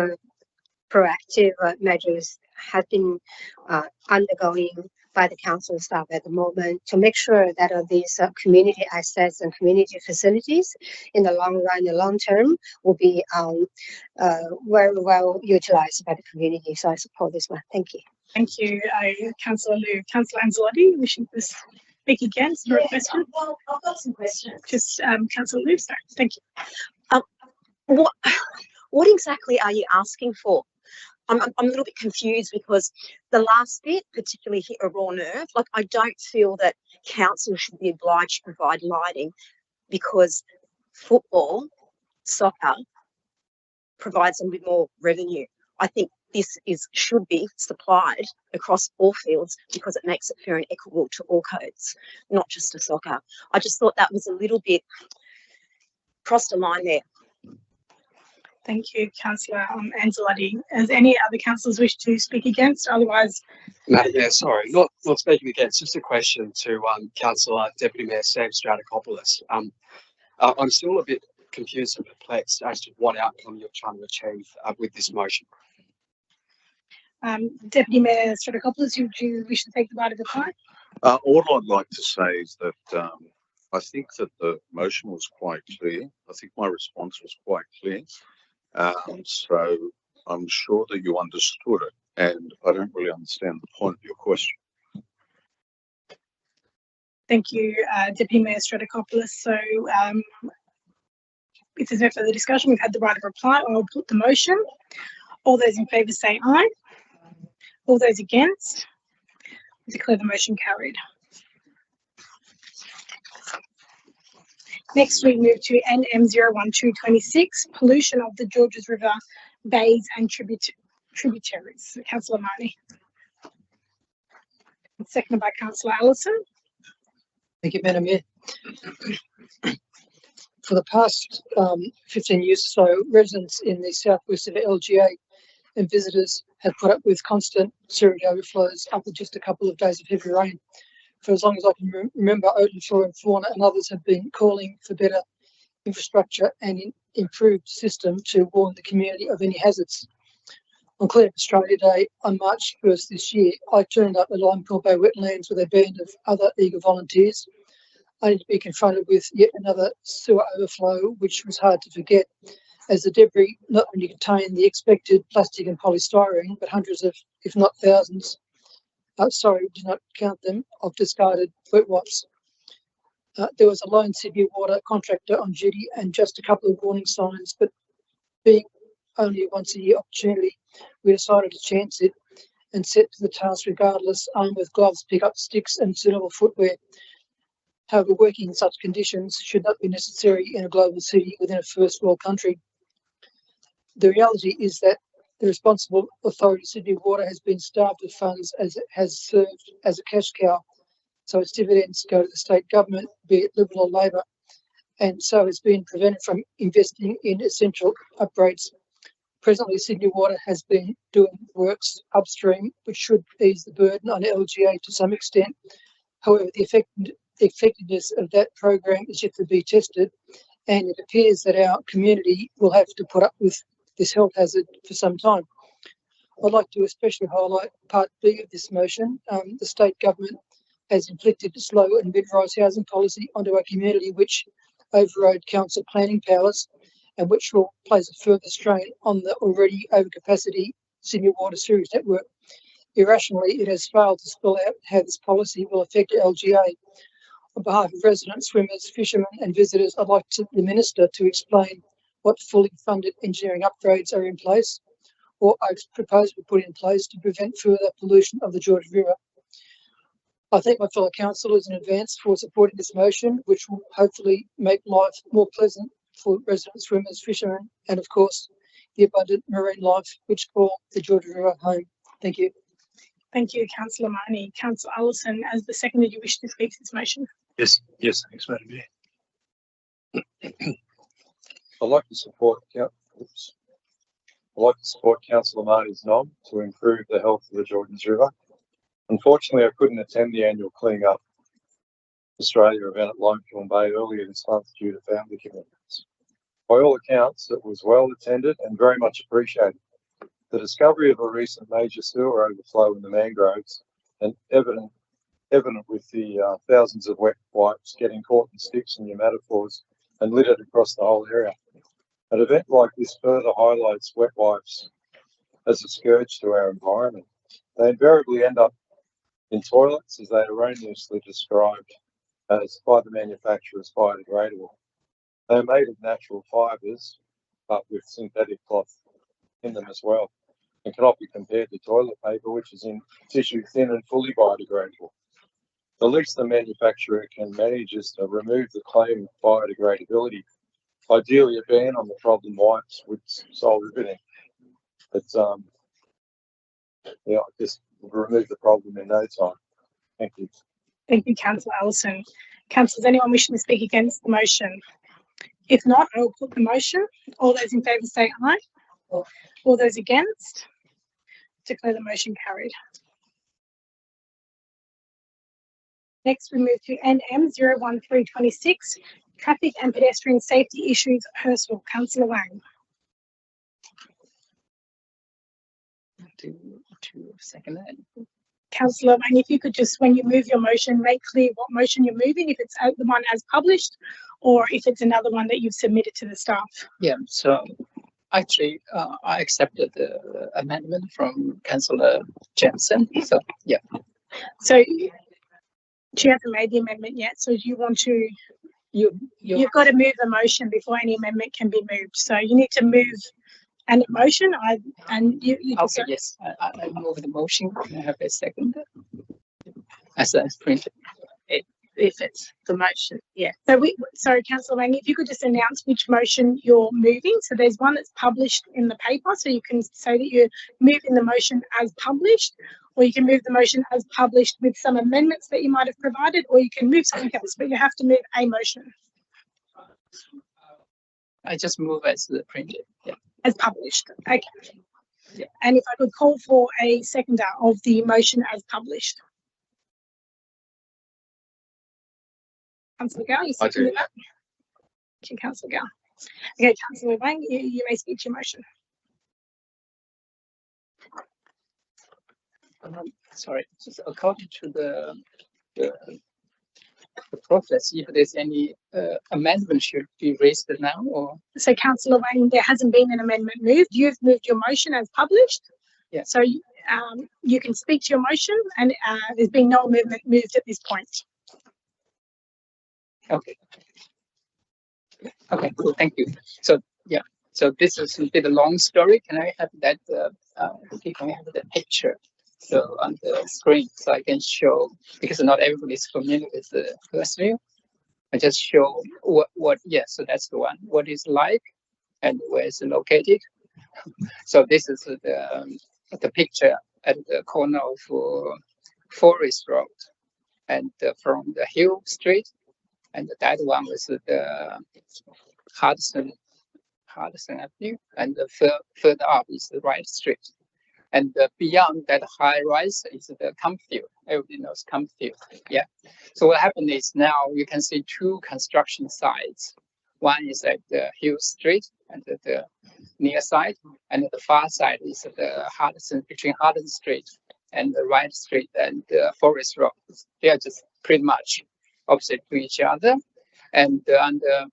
proactive measures have been undergoing by the council staff at the moment to make sure that these community assets and community facilities in the long run, the long term, will be very well utilized by the community. So I support this one. Thank you. Thank you, Councillor Liu. Councillor Anzalotti, wishing to speak against your question? Well, I've got some questions. Just Councillor Liu, sorry. Thank you. What exactly are you asking for? I'm a little bit confused because the last bit particularly hit a raw nerve. Like, I don't feel that council should be obliged to provide lighting because football, soccer provides them with more revenue. I think this should be supplied across all fields because it makes it fair and equitable to all codes, not just to soccer. I just thought that was a little bit crossed a line there. Thank you, Councillor Anzalotti. Does any other councillors wish to speak against? Otherwise, Madam Mayor, sorry, not speaking against, just a question to Councillor Deputy Mayor Sam Stratikopoulos. I'm still a bit confused and perplexed as to what outcome you're trying to achieve with this motion. Deputy Mayor Stratikopoulos, would you wish to take the bite of the pie? All I'd like to say is that I think that the motion was quite clear. I think my response was quite clear. So I'm sure that you understood it, and I don't really understand the point of your question. Thank you, Deputy Mayor Stratikopoulos. So if there's no further discussion, we've had the right of reply. I'll put the motion. All those in favour say aye. All those against? I declare the motion carried. Next, we move to NM01226, pollution of the Georges River bays and tributaries. Councillor Marnie. Seconded by Councillor Allison. Thank you, Madam Mayor. For the past 15 years or so, residents in the southwest of LGA and visitors have put up with constant sewage overflows after just a couple of days of heavy rain. For as long as I can remember, Oatland Flora and Fauna and others have been calling for better infrastructure and improved system to warn the community of any hazards. On Clean Up Australia Day on March 1st this year, I turned up at Limepool Bay wetlands with a band of other eager volunteers, only to be confronted with yet another sewer overflow, which was hard to forget, as the debris not only contained the expected plastic and polystyrene, but hundreds of, if not thousands, sorry, do not count them, of discarded wet wipes. There was a lone Sydney Water contractor on duty and just a couple of warning signs, but being only a once-a-year opportunity, we decided to chance it and set to the task regardless, armed with gloves, pickup sticks and suitable footwear. However, working in such conditions should not be necessary in a global city within a first world country. The reality is that the responsible authority, Sydney Water, has been starved of funds as it has served as a cash cow. So its dividends go to the state government, be it Liberal or Labor, and so it's been prevented from investing in essential upgrades. Presently, Sydney Water has been doing works upstream, which should ease the burden on LGA to some extent. However, the effectiveness of that program is yet to be tested, and it appears that our community will have to put up with this health hazard for some time. I'd like to especially highlight Part B of this motion. The state government has inflicted slow and mid-rise housing policy onto our community, which overrode council planning powers and which will place a further strain on the already overcapacity Sydney Water Sewerage network. Irrationally, it has failed to spell out how this policy will affect LGA. On behalf of residents, swimmers, fishermen and visitors, I'd like the Minister to explain what fully funded engineering upgrades are in place or are proposed to be put in place to prevent further pollution of the George River. I thank my fellow councillors in advance for supporting this motion, which will hopefully make life more pleasant for residents, swimmers, fishermen, and of course, the abundant marine life which call the George River home. Thank you. Thank you, Councillor Marnie. Councillor Allison, as the seconder, do you wish to speak to this motion? Yes, thanks, Madam Mayor. I'd like to support Councillor Marnie's nom to improve the health of the Jordan's River. Unfortunately, I couldn't attend the annual Cleaning Up Australia event at Limekiln Bay earlier this month due to family commitments. By all accounts, it was well attended and very much appreciated. The discovery of a recent major sewer overflow in the mangroves and evident with the thousands of wet wipes getting caught in sticks and pneumatophores and littered across the whole area. An event like this further highlights wet wipes as a scourge to our environment. They invariably end up in toilets, as they are erroneously described as by the manufacturers biodegradable. They are made of natural fibres, but with synthetic cloth in them as well, and cannot be compared to toilet paper, which is in tissue thin and fully biodegradable. The least the manufacturer can manage is to remove the claim of biodegradability. Ideally, a ban on the problem wipes would solve everything. But yeah, just remove the problem in no time. Thank you. Thank you, Councillor Allison. Councillors, anyone wishing to speak against the motion? If not, I will put the motion. All those in favour say aye. All those against? Declare the motion carried. Next, we move to NM 01326, Traffic and Pedestrian Safety Issues, Hurstville. Councillor Wang. To second that. Councillor Wang, if you could just, when you move your motion, make clear what motion you're moving, if it's the one as published or if it's another one that you've submitted to the staff. Yeah, so actually, I accepted the amendment from Councillor Jensen. So, yeah. So she hasn't made the amendment yet. So you want to, you've got to move the motion before any amendment can be moved. So you need to move an motion. Okay, yes, I move the motion. Can I have a second? As printed. If it's the motion, yeah. So sorry, Councillor Wang, if you could just announce which motion you're moving. So there's one that's published in the paper, so you can say that you're moving the motion as published, or you can move the motion as published with some amendments that you might have provided, or you can move something else, but you have to move a motion. I just move as printed, yeah. As published, okay. Yeah. And if I could call for a seconder of the motion as published. Councillor Gao, you seconded that? Thank you, Councillor Gao. Okay, Councillor Wang, you may speak to your motion. Sorry, just according to the process, if there's any amendment should be raised now, or? So, Councillor Wang, there hasn't been an amendment moved. You've moved your motion as published. Yeah. So you can speak to your motion, and there's been no amendment moved at this point. Okay. Okay, cool. Thank you. So yeah, so this is a bit a long story. Can I have that? Can I have the picture So on the screen, so I can show, because not everybody is familiar with the first view. I just show yeah, so that's the one, what it's like and where it's located. So this is the picture at the corner of Forest Road and from the Hill Street, and that one was the Hudson Avenue, and further up is the Wright Street. And beyond that high rise is the Campfield. Everybody knows Campfield. Yeah. So what happened is now you can see two construction sites. One is at the Hill Street and the near side, and the far side is the Hudson, between Hudson Street and the Wright Street and Forest Road. They are just pretty much opposite to each other. And on the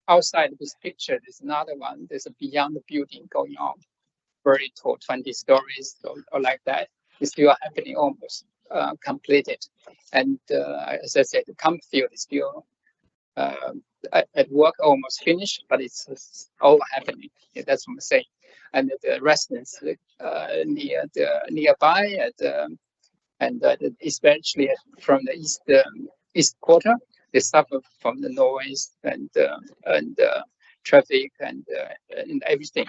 outside of this picture, there's another one. There's a beyond the building going on, very tall, 20 stories or like that. It's still happening, almost completed. And as I said, the Campfield is still at work, almost finished, but it's all happening. Yeah, that's what I'm saying. And the residents nearby and especially from the east quarter, they suffer from the noise and traffic and everything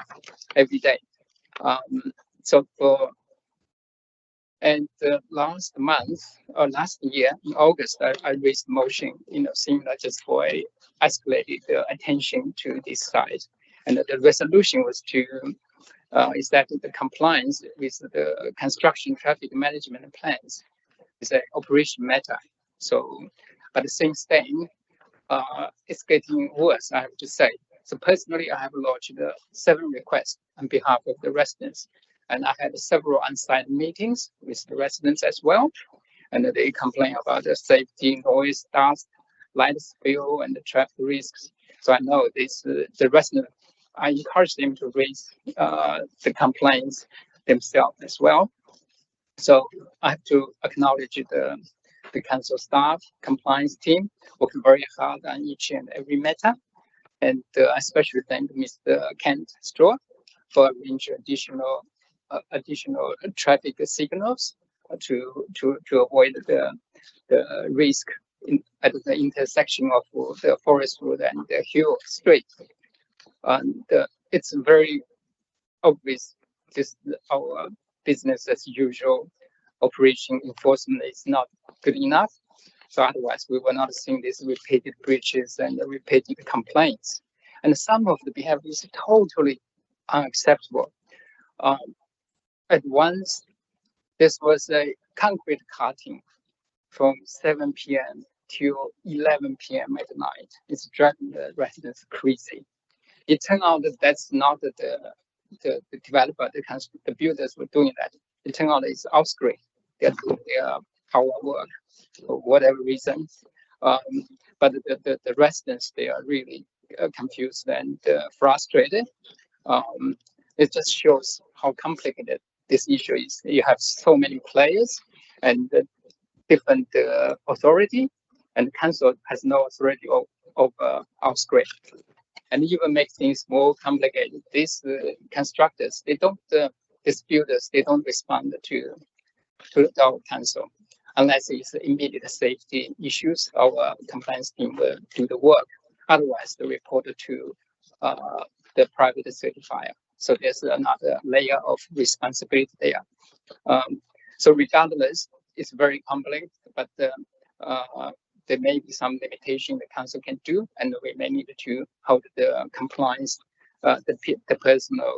every day. Last month or last year in August, I raised motion, similar, just for escalated attention to this site, and the resolution was to is that the compliance with the construction traffic management plans is an operation matter. So, but since then, it's getting worse, I have to say. So personally, I have lodged 7 requests on behalf of the residents, and I had several on-site meetings with the residents as well, and they complain about the safety, noise, dust, light spill, and the traffic risks. So I know this, the residents, I encourage them to raise the complaints themselves as well. So I have to acknowledge the council staff, compliance team, working very hard on each and every matter. And I especially thank Mr. Kent Straw for arranging additional traffic signals to avoid the risk at the intersection of the Forest Road and the Hill Street. And it's very obvious our business as usual operation enforcement is not good enough. So otherwise, we will not see these repeated breaches and repeated complaints. And some of the behavior is totally unacceptable. At once, this was a concrete cutting from 7 p.m. till 11 p.m. at night. It's driving the residents crazy. It turned out that that's not the developer, the builders were doing that. It turned out it's Ausgrid. They're doing their power work for whatever reasons. But the residents, they are really confused and frustrated. It just shows how complicated this issue is. You have so many players and different authority, and the council has no authority over Ausgrid. And even make things more complicated. These constructors, they don't, these builders, they don't respond to our council unless it's immediate safety issues. Our compliance team will do the work. Otherwise, they report to the private certifier. So there's another layer of responsibility there. So regardless, it's very complex, but there may be some limitation the council can do, and we may need to hold the compliance, the personal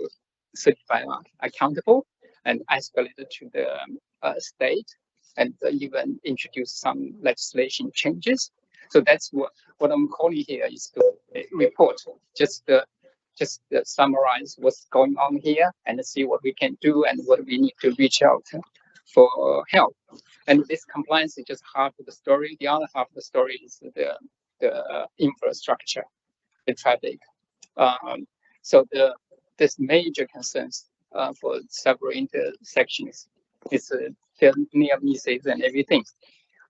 certifier accountable and escalate it to the state, and even introduce some legislation changes. So that's what I'm calling here is to report, just summarize what's going on here and see what we can do and what we need to reach out for help. And this compliance is just half of the story. The other half of the story is the infrastructure, the traffic. So there's major concerns for several intersections. It's near misses and everything.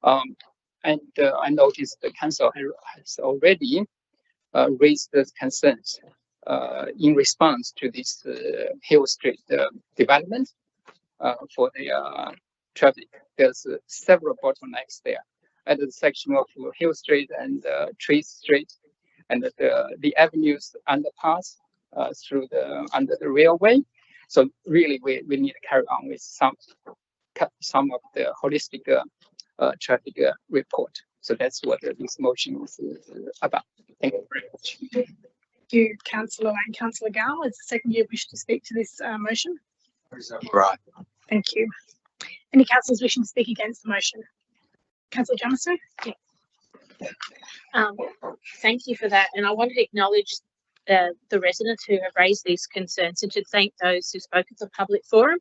And I noticed the council has already raised those concerns in response to this Hill Street development. for the traffic. There's several bottlenecks there at the section of Hill Street and Tree Street, and the avenues underpass through under the railway. So really, we need to carry on with some of the holistic traffic report. So that's what this motion is about. Thank you very much. Thank you, Councillor Wang. Councillor Gao, is the second you wish to speak to this motion? Right. Thank you. Any councillors wishing to speak against the motion? Councillor Jamison? Thank you for that. And I want to acknowledge the residents who have raised these concerns and to thank those who spoke at the public forum.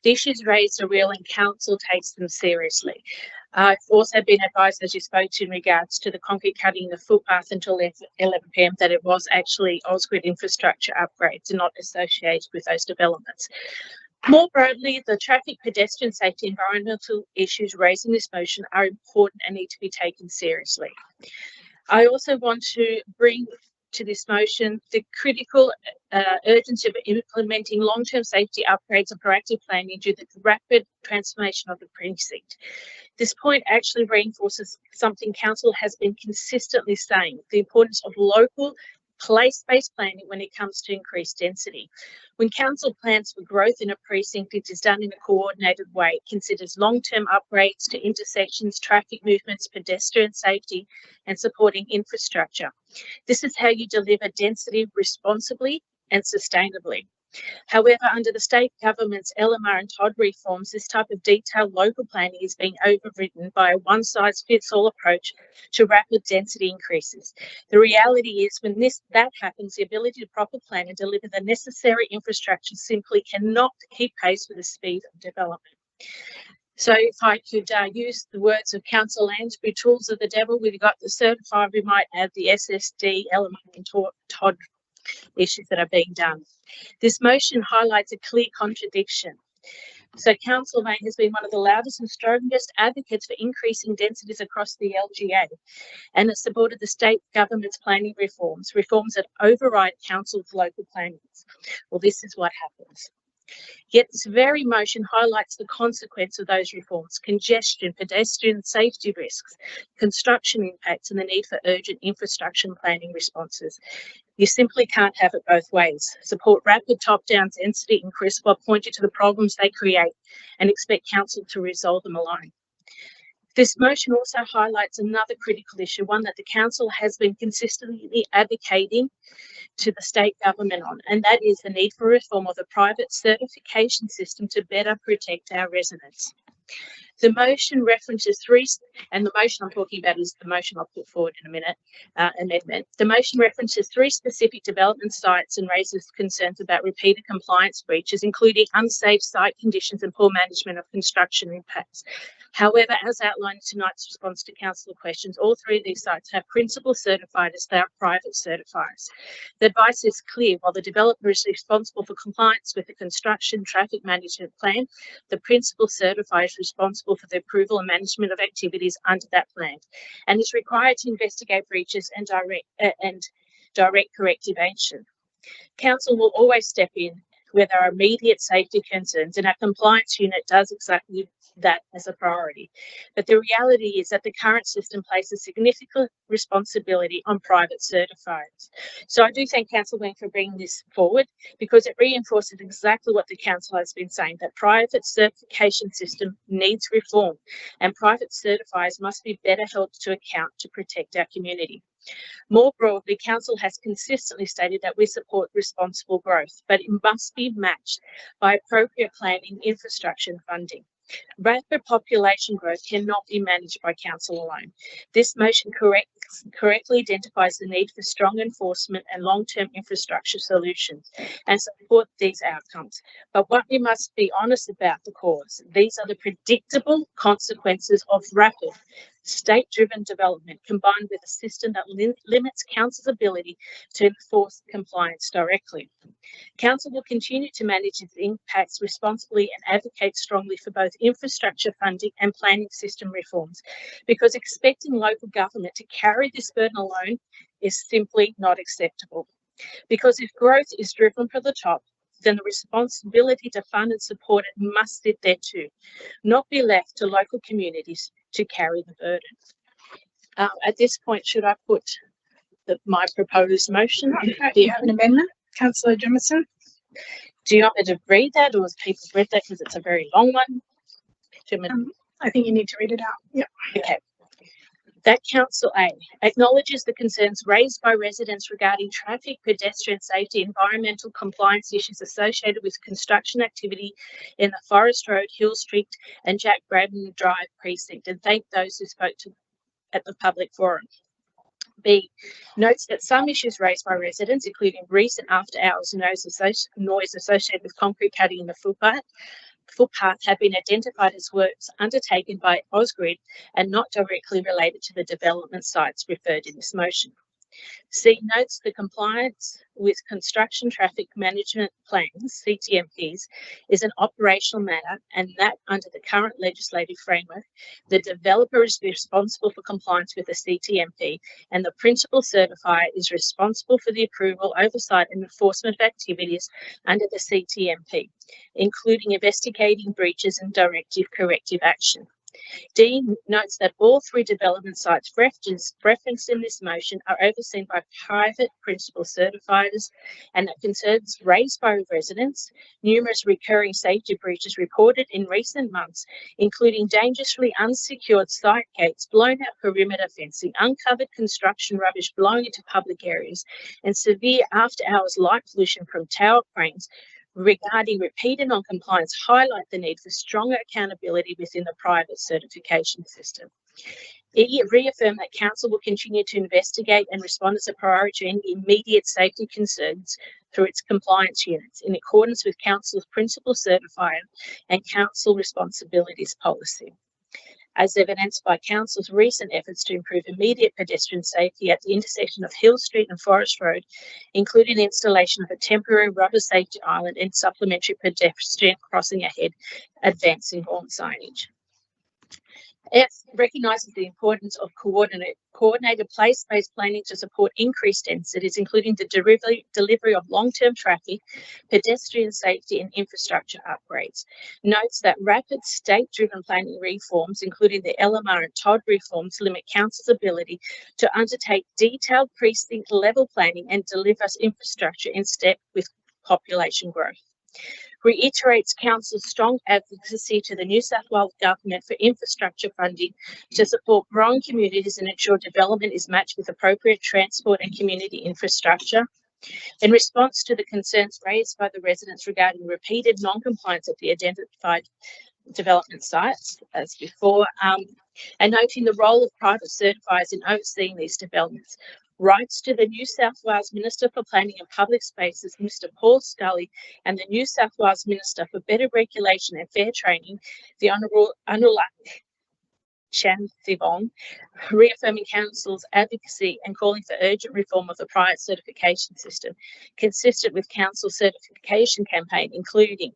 The issues raised are real and council takes them seriously. I've also been advised, as you spoke to in regards to the concrete cutting the footpath until 11 p.m, that it was actually Ausgrid infrastructure upgrades and not associated with those developments. More broadly, the traffic, pedestrian safety, environmental issues raised in this motion are important and need to be taken seriously. I also want to bring to this motion the critical urgency of implementing long-term safety upgrades and proactive planning due to the rapid transformation of the precinct. This point actually reinforces something council has been consistently saying, the importance of local place-based planning when it comes to increased density. When council plans for growth in a precinct, it is done in a coordinated way. It considers long-term upgrades to intersections, traffic movements, pedestrian safety, and supporting infrastructure. This is how you deliver density responsibly and sustainably. However, under the state government's LMR and TOD reforms, this type of detailed local planning is being overridden by a one-size-fits-all approach to rapid density increases. The reality is when that happens, the ability to proper plan and deliver the necessary infrastructure simply cannot keep pace with the speed of development. So if I could use the words of Council Lansbury, tools of the devil, we've got the certified, we might add the SSD, LMR and TOD issues that are being done. This motion highlights a clear contradiction. So Councillor Wang has been one of the loudest and strongest advocates for increasing densities across the LGA and has supported the state government's planning reforms that override council's local plannings. Well, this is what happens. Yet this very motion highlights the consequence of those reforms: congestion, pedestrian safety risks, construction impacts, and the need for urgent infrastructure and planning responses. You simply can't have it both ways. Support rapid top-down density increase while pointing to the problems they create and expect council to resolve them alone. This motion also highlights another critical issue, one that the council has been consistently advocating to the state government on, and that is the need for reform of the private certification system to better protect our residents. The motion references and the motion I'm talking about is the motion I'll put forward in a minute, amendment. The motion references 3 specific development sites and raises concerns about repeated compliance breaches, including unsafe site conditions and poor management of construction impacts. However, as outlined in tonight's response to councillor questions, all 3 of these sites have principal certifiers, they are private certifiers. The advice is clear: while the developer is responsible for compliance with the construction traffic management plan, the principal certifier is responsible for the approval and management of activities under that plan and is required to investigate breaches and direct corrective action. Council will always step in where there are immediate safety concerns, and our compliance unit does exactly that as a priority. But the reality is that the current system places significant responsibility on private certifiers. So I do thank Councillor Wang for bringing this forward, because it reinforces exactly what the council has been saying, that private certification system needs reform and private certifiers must be better held to account to protect our community. More broadly, council has consistently stated that we support responsible growth, but it must be matched by appropriate planning, infrastructure and funding. Rapid population growth cannot be managed by council alone. This motion correctly identifies the need for strong enforcement and long-term infrastructure solutions and support these outcomes. But what we must be honest about the cause, these are the predictable consequences of rapid state-driven development combined with a system that limits council's ability to enforce compliance directly. Council will continue to manage its impacts responsibly and advocate strongly for both infrastructure funding and planning system reforms, because expecting local government to carry this burden alone is simply not acceptable. Because if growth is driven from the top, then the responsibility to fund and support it must sit there too, not be left to local communities to carry the burden. At this point, should I put my proposed motion? Do you have an amendment, Councillor Jemison? Do you want me to read that, or have people read that because it's a very long one? Do you want me to- I think you need to read it out. Yep. Okay. That Council A acknowledges the concerns raised by residents regarding traffic, pedestrian safety, environmental compliance issues associated with construction activity in the Forest Road, Hill Street and Jack Braden Drive precinct, and thank those who spoke at the public forum. B, notes that some issues raised by residents, including recent after-hours noise associated with concrete cutting in the footpath, have been identified as works undertaken by Ausgrid and not directly related to the development sites referred in this motion. C, notes the compliance with construction traffic management plans, CTMPs, is an operational matter, and that under the current legislative framework, the developer is responsible for compliance with the CTMP, and the principal certifier is responsible for the approval, oversight and enforcement of activities under the CTMP, including investigating breaches and directive corrective action. D, notes that all three development sites referenced in this motion are overseen by private principal certifiers, and that concerns raised by residents, numerous recurring safety breaches reported in recent months, including dangerously unsecured site gates, blown out perimeter fencing, uncovered construction rubbish blowing into public areas, and severe after-hours light pollution from tower cranes, regarding repeated non-compliance, highlight the need for stronger accountability within the private certification system. E, reaffirm that Council will continue to investigate and respond as a priority to any immediate safety concerns through its compliance units in accordance with Council's principal certifier and Council responsibilities policy. As evidenced by Council's recent efforts to improve immediate pedestrian safety at the intersection of Hill Street and Forest Road, including the installation of a temporary rubber safety island and supplementary pedestrian crossing ahead, advancing horn signage. F, recognises the importance of coordinated place-based planning to support increased densities, including the delivery of long-term traffic, pedestrian safety and infrastructure upgrades. Notes that rapid state-driven planning reforms, including the LMR and TOD reforms, limit Council's ability to undertake detailed precinct-level planning and deliver infrastructure in step with population growth. Reiterates Council's strong advocacy to the New South Wales Government for infrastructure funding to support growing communities and ensure development is matched with appropriate transport and community infrastructure. In response to the concerns raised by the residents regarding repeated non-compliance at the identified development sites, as before, and noting the role of private certifiers in overseeing these developments, writes to the New South Wales Minister for Planning and Public Spaces, Mr. Paul Scully, and the New South Wales Minister for Better Regulation and Fair Training, the Honourable Anulak Shanthivong, reaffirming Council's advocacy and calling for urgent reform of the private certification system, consistent with Council's certification campaign, including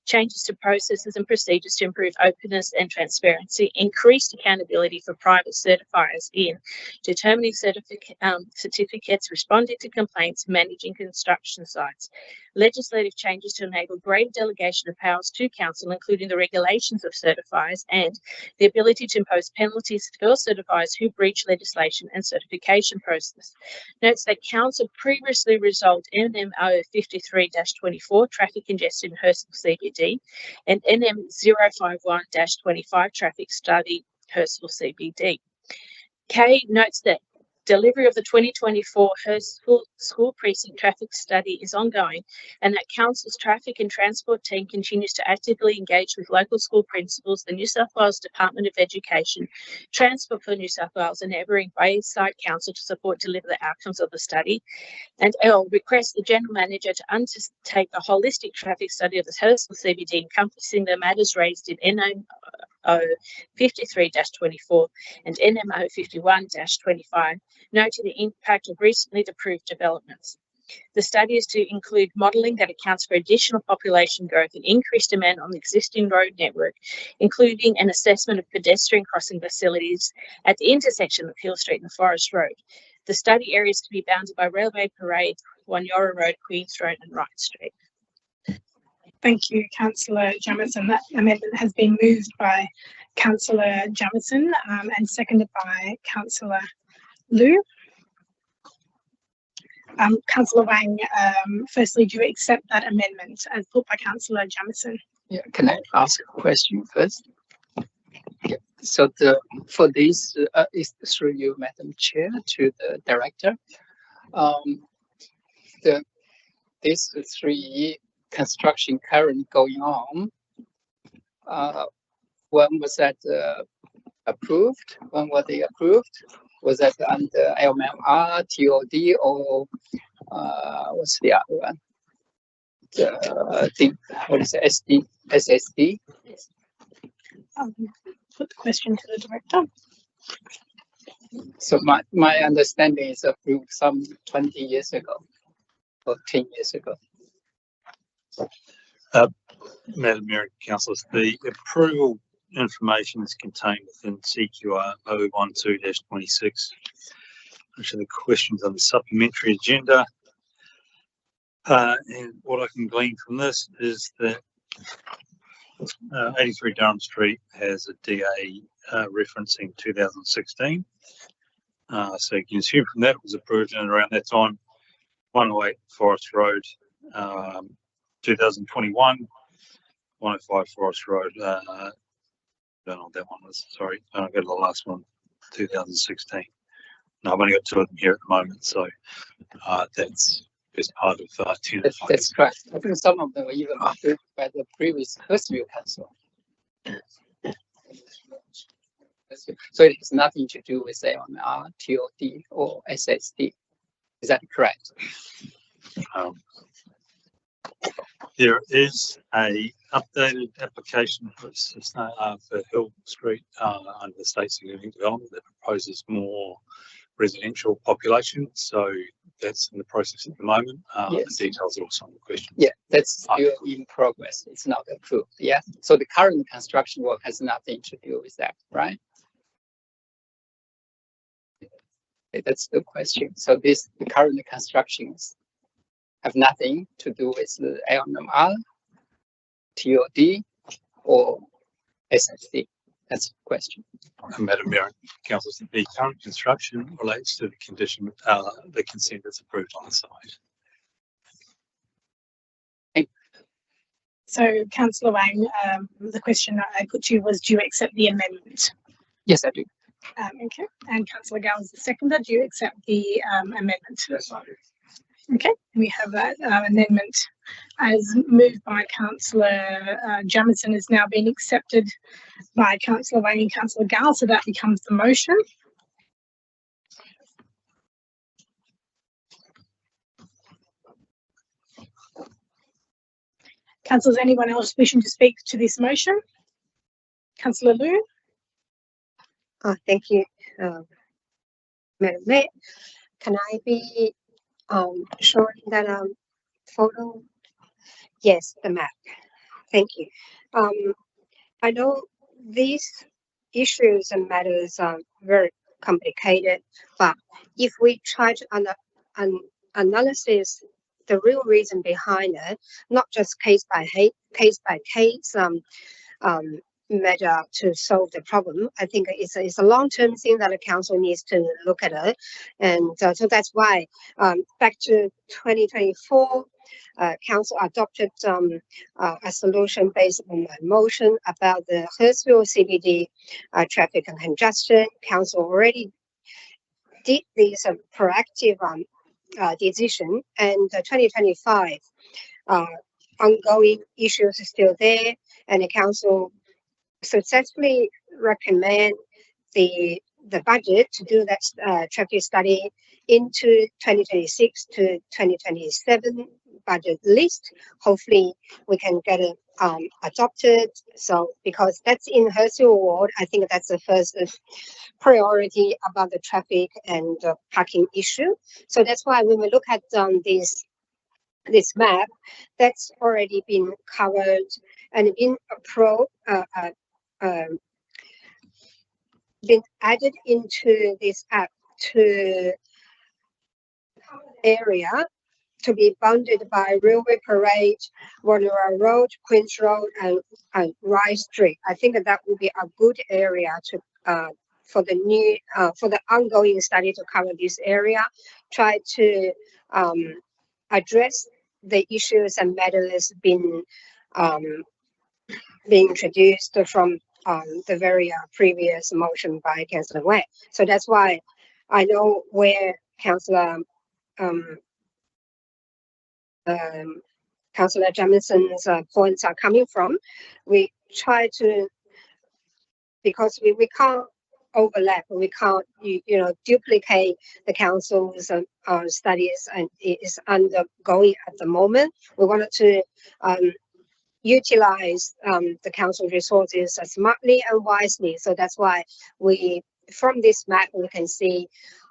changes to processes and procedures to improve openness and transparency, increased accountability for private certifiers in determining certificates, responding to complaints, managing construction sites, legislative changes to enable greater delegation of powers to Council, including the regulations of certifiers and the ability to impose penalties for certifiers who breach legislation and certification process. Notes that Council previously resolved NMO 53-24 traffic congestion in Hurstville CBD and NM 051-25 traffic study Hurstville CBD. K notes that delivery of the 2024 Hurstville School Precinct Traffic Study is ongoing, and that Council's Traffic and Transport team continues to actively engage with local school principals, the New South Wales Department of Education, Transport for New South Wales and Evering Bayside Council to support deliver the outcomes of the study. And L, requests the General Manager to undertake a holistic traffic study of the Hurstville CBD encompassing the matters raised in NMO 53-24 and NMO 51-25, noting the impact of recently approved developments. The study is to include modelling that accounts for additional population growth and increased demand on the existing road network, including an assessment of pedestrian crossing facilities at the intersection of Hill Street and Forest Road. The study area is to be bounded by Railway Parade, Wanyora Road, Queens Road and Wright Street. Thank you, Councillor Jamieson. That amendment has been moved by Councillor Jamieson and seconded by Councillor Liu. Councillor Wang, firstly, do you accept that amendment as put by Councillor Jamieson? Yeah, can I ask a question first? Yeah. So for this is through you, Madam Chair, to the director. This 3 construction current going on. When was that approved? When were they approved? Was that under LMR, TOD, or what's the other one? What is it? SSD? Put the question to the director. So my understanding is approved some 20 years ago or 10 years ago. Madam Mayor and Councillors, the approval information is contained within CQR 012-26, which are the questions on the supplementary agenda. And what I can glean from this is that 83 Durham Street has a DA referencing 2016. So you can assume from that it was approved in around that time. 108 Forest Road, 2021. 105 Forest Road, I don't know what that one was, sorry. I don't go to the last one, 2016. No, I've only got 2 of them here at the moment, so that's part of 10. That's correct. I think some of them were even approved by the previous Hurstville Council. So it has nothing to do with LMR, TOD, or SSD. Is that correct? There is a updated application for Hill Street under the State Significant Development that proposes more residential population. So that's in the process at the moment. Yes. The details are also on the question. Yeah, that's still in progress. It's not approved. Yeah. So the current construction work has nothing to do with that, right? That's the question. So the current constructions have nothing to do with the LMR, TOD, or SSD. That's the question. Madam Mayor, Councillors, the current construction relates to the condition, the consent that's approved on the site. So, Councillor Wang, the question that I put to you was, do you accept the amendment? Yes, I do. Okay. And Councillor Gall is the seconder. Do you accept the amendment? Yes, I do. Okay, we have that amendment as moved by Councillor Jamieson has now been accepted by Councillor Wang and Councillor Gall, so that becomes the motion. Councillors, anyone else wishing to speak to this motion? Councillor Liu? Thank you, Madam Mayor. Can I be showing that photo? Yes, the map. Thank you. I know these issues and matters are very complicated, but if we try to analysis the real reason behind it, not just case by case matter to solve the problem. I think it's a long-term thing that the council needs to look at it, and so that's why back to 2024, council adopted a solution based on my motion about the Hurstville CBD traffic and congestion. Council already did this proactive decision, and 2025 ongoing issues are still there, and the council successfully recommend the budget to do that traffic study into 2026 to 2027 budget list. Hopefully we can get it adopted. So because that's in Hurstville ward, I think that's the first priority about the traffic and parking issue. So that's why when we look at this map, that's already been covered and been added into this app to area to be bounded by Railway Parade, Warnera Road, Queen's Road, and Rice Street. I think that would be a good area to for the ongoing study to cover this area. Try to address the issues and matters being introduced from the very previous motion by Councillor Wang. So that's why I know where Councillor Councillor Jamieson's points are coming from. We try to, because we can't overlap, we can't duplicate the council's studies, and it is undergoing at the moment. We wanted to utilize the council resources smartly and wisely. So that's why from this map, we can see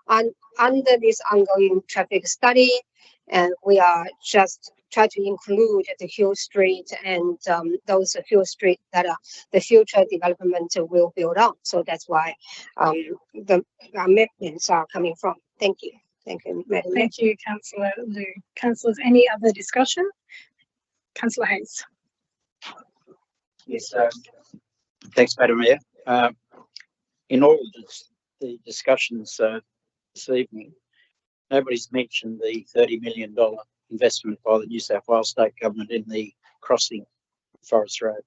under this ongoing traffic study, and we are just try to include the Hill Street and those Hill Street that are the future development will build on. So that's why the amendments are coming from. Thank you. Thank you, Madam Mayor. Thank you, Councillor Liu. Councillors, any other discussion? Councillor Hayes. Yes, thanks, Madam Mayor. In all of the discussions this evening, nobody's mentioned the $30 million investment by the New South Wales State Government in the crossing Forest Road,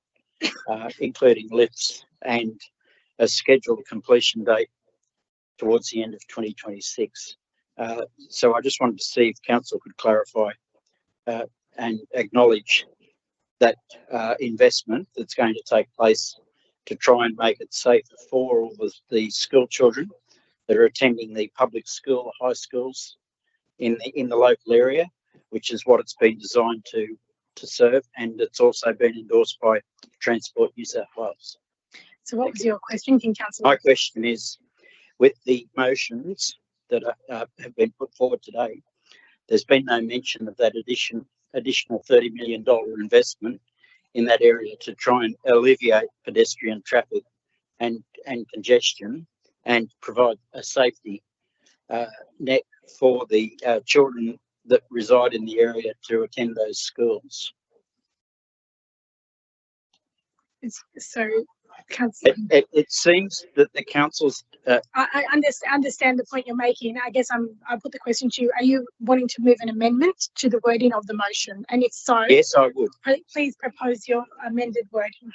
including lifts and a scheduled completion date towards the end of 2026. So I just wanted to see if Council could clarify and acknowledge that investment that's going to take place to try and make it safer for all the school children that are attending the public school, high schools in the local area, which is what it's been designed to serve, and it's also been endorsed by Transport New South Wales. So what was your question, Councillor? My question is, with the motions that have been put forward today, there's been no mention of that additional $30 million investment in that area to try and alleviate pedestrian traffic and congestion and provide a safety net for the children that reside in the area to attend those schools. So, Councillor, it seems that the council's. I understand the point you're making. I guess I'll put the question to you. Are you wanting to move an amendment to the wording of the motion? And if so, yes, I would. Please propose your amended wording.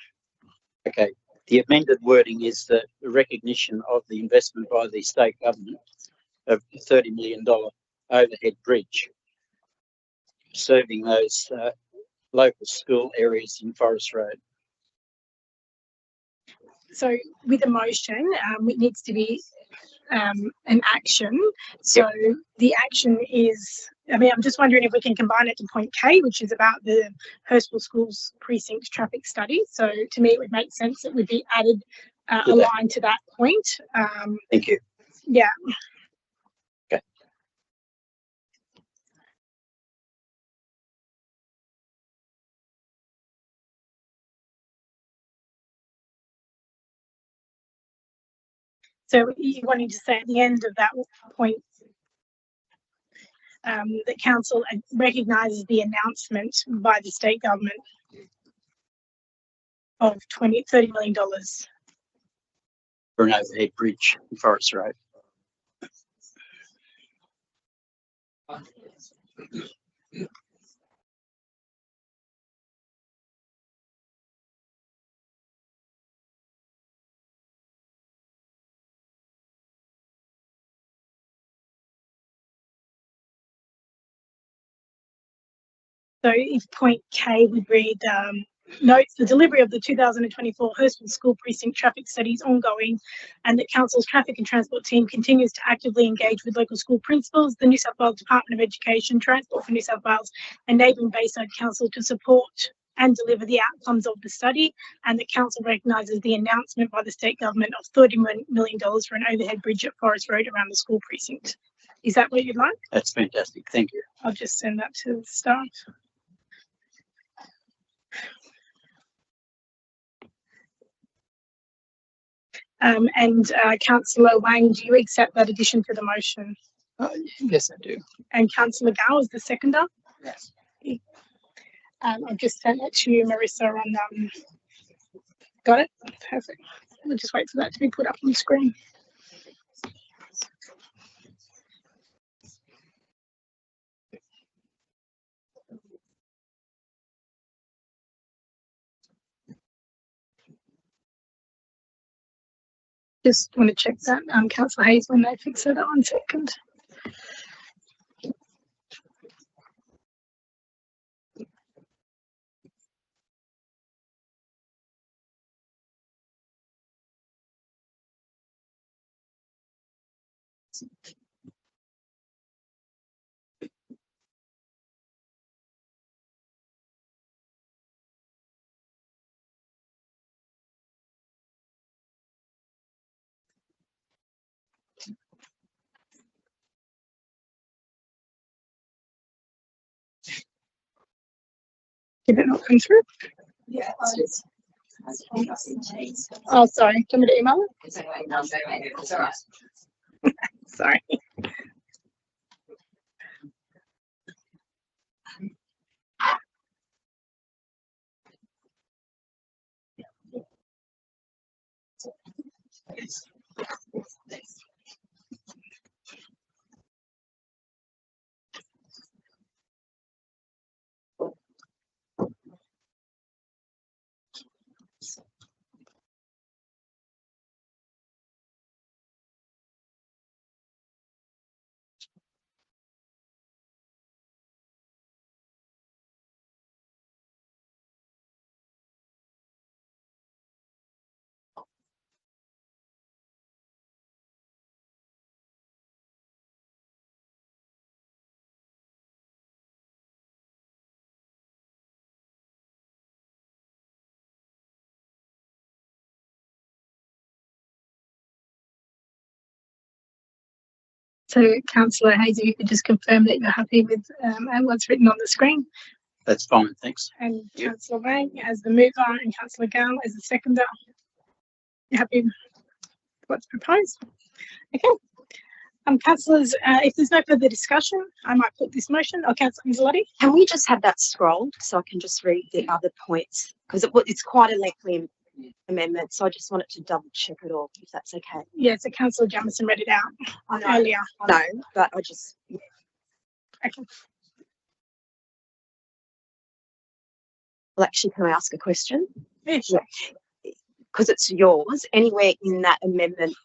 Okay. The amended wording is the recognition of the investment by the state government of $30 million overhead bridge serving those local school areas in Forest Road. So with a motion, it needs to be an action. So the action is, I'm just wondering if we can combine it to point K, which is about the Hurstville Schools Precinct traffic study. So to me, it would make sense that would be added aligned to that point. Thank you. Yeah. Okay. So you wanting to say at the end of that point that council recognises the announcement by the state government of $30 million for an overhead bridge in Forest Road. So if point K would read, notes the delivery of the 2024 Hurstville School Precinct traffic study is ongoing, and that Council's traffic and transport team continues to actively engage with local school principals, the New South Wales Department of Education, Transport for New South Wales and neighbouring Bayside Council to support and deliver the outcomes of the study, and that Council recognises the announcement by the state government of $30 million for an overhead bridge at Forest Road around the school precinct. Is that what you'd like? That's fantastic. Thank you. I'll just send that to the staff. Councillor Wang, do you accept that addition to the motion? Yes, I do. And Councillor Gow is the seconder. Yes. I've just sent that to you, Marissa, on got it? Perfect. We'll just wait for that to be put up on the screen. Just want to check that, Councillor Hayes, when they fix it, 1 second. Did it not come through? Yeah. Oh, sorry. Do you want me to email it? It's all right. Sorry. So, Councillor Hayes, if you could just confirm that you're happy with what's written on the screen. That's fine, thanks. And Councillor Wang as the mover and Councillor Gow as the seconder. You happy with what's proposed? Okay. Councillors, if there's no further discussion, I might put this motion. Oh, Councillor Angelotti. Can we just have that scrolled so I can just read the other points? Because it's quite a lengthy amendment, so I just wanted to double check it all, if that's okay. Yeah, so Councillor Jamieson read it out earlier. No, but I just. Yeah. Okay. Well, actually, can I ask a question? Yeah, sure. Because it's yours. Anywhere in that amendment,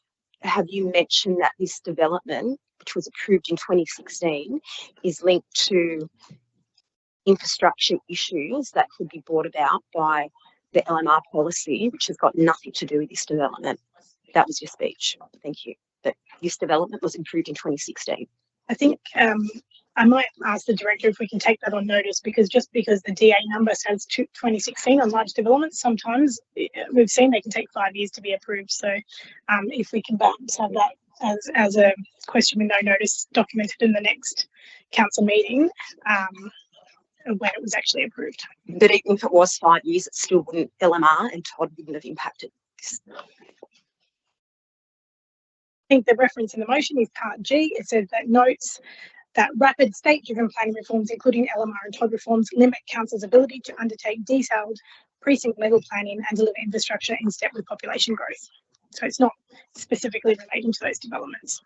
have you mentioned that this development, which was approved in 2016, is linked to infrastructure issues that could be brought about by the LMR policy, which has got nothing to do with this development? That was your speech. Thank you. That this development was approved in 2016. I think I might ask the director if we can take that on notice, because just because the DA number says 2016 on large developments, sometimes we've seen they can take 5 years to be approved. So if we can perhaps have that as a question with no notice documented in the next council meeting when it was actually approved. But even if it was 5 years, it still wouldn't, LMR and Todd wouldn't have impacted this. I think the reference in the motion is part G. It says that notes that rapid state-driven planning reforms, including LMR and Todd reforms, limit council's ability to undertake detailed precinct-level planning and deliver infrastructure in step with population growth. So it's not specifically relating to those developments.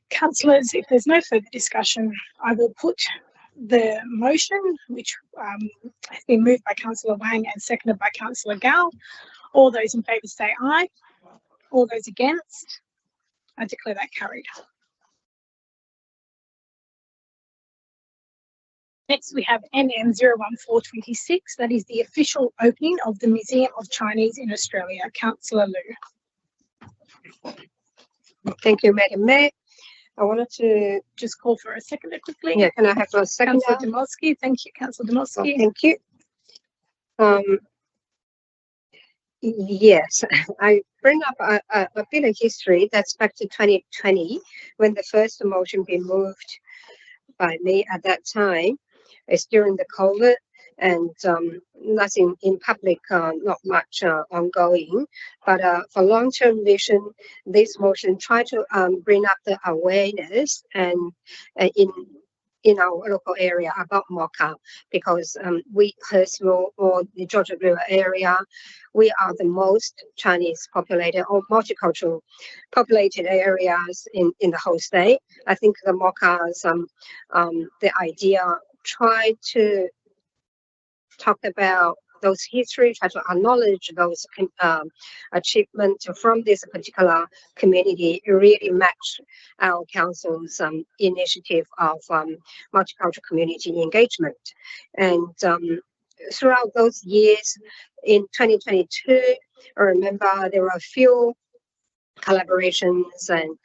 Councillors, if there's no further discussion, I will put the motion, which has been moved by Councillor Wang and seconded by Councillor Gow. All those in favour say aye. All those against, I declare that carried. Next, we have NM 01426. That is the official opening of the Museum of Chinese in Australia. Councillor Liu. Thank you, Madam Mayor. I wanted to just call for a seconder quickly. Yeah, can I have a second? Councillor Demosky. Thank you, Councillor Demosky. Oh, thank you. Yes, I bring up a bit of history that's back to 2020 when the first motion been moved by me at that time. It's during the COVID and nothing in public, not much ongoing. But for long-term vision, this motion try to bring up the awareness and in our local area about Mocha, because we Hurstville or the Georgia River area, we are the most Chinese populated or multicultural populated areas in the whole state. I think the Mochas, the idea try to talk about those history, try to acknowledge those achievements from this particular community. It really match our council's initiative of multicultural community engagement. And throughout those years, in 2022, I remember there were a few collaborations and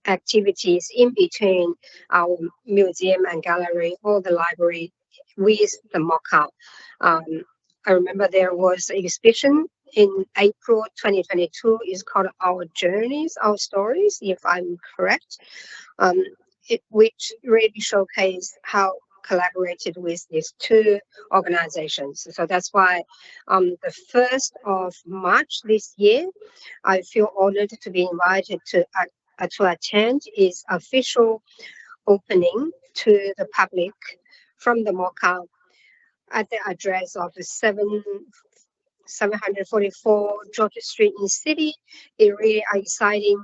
activities in between our museum and gallery or the library with the Mocha. I remember there was an exhibition in April 2022. It's called Our Journeys, Our Stories, if I'm correct, which really showcased how collaborated with these two organizations. So that's why the 1st of March this year, I feel honored to be invited to attend its official opening to the public from the Mocha at the address of 744 Georgia Street in City. It really exciting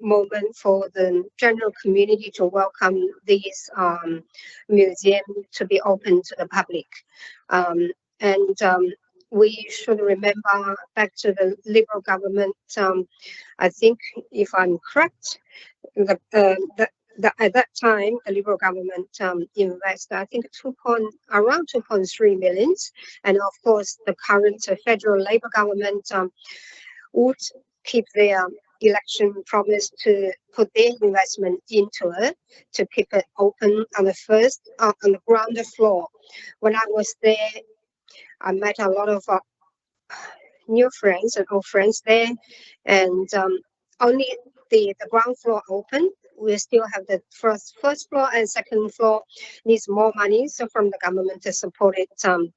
moment for the general community to welcome this museum to be open to the public. We should remember back to the Liberal government. I think, if I'm correct, at that time, the Liberal government invested, I think, around 2.3 million. And of course, the current federal Labor government would keep their election promise to put their investment into it, to keep it open on the ground floor. When I was there, I met a lot of new friends and old friends there, and only the ground floor open. We still have the first floor and second floor needs more money. So from the government to support it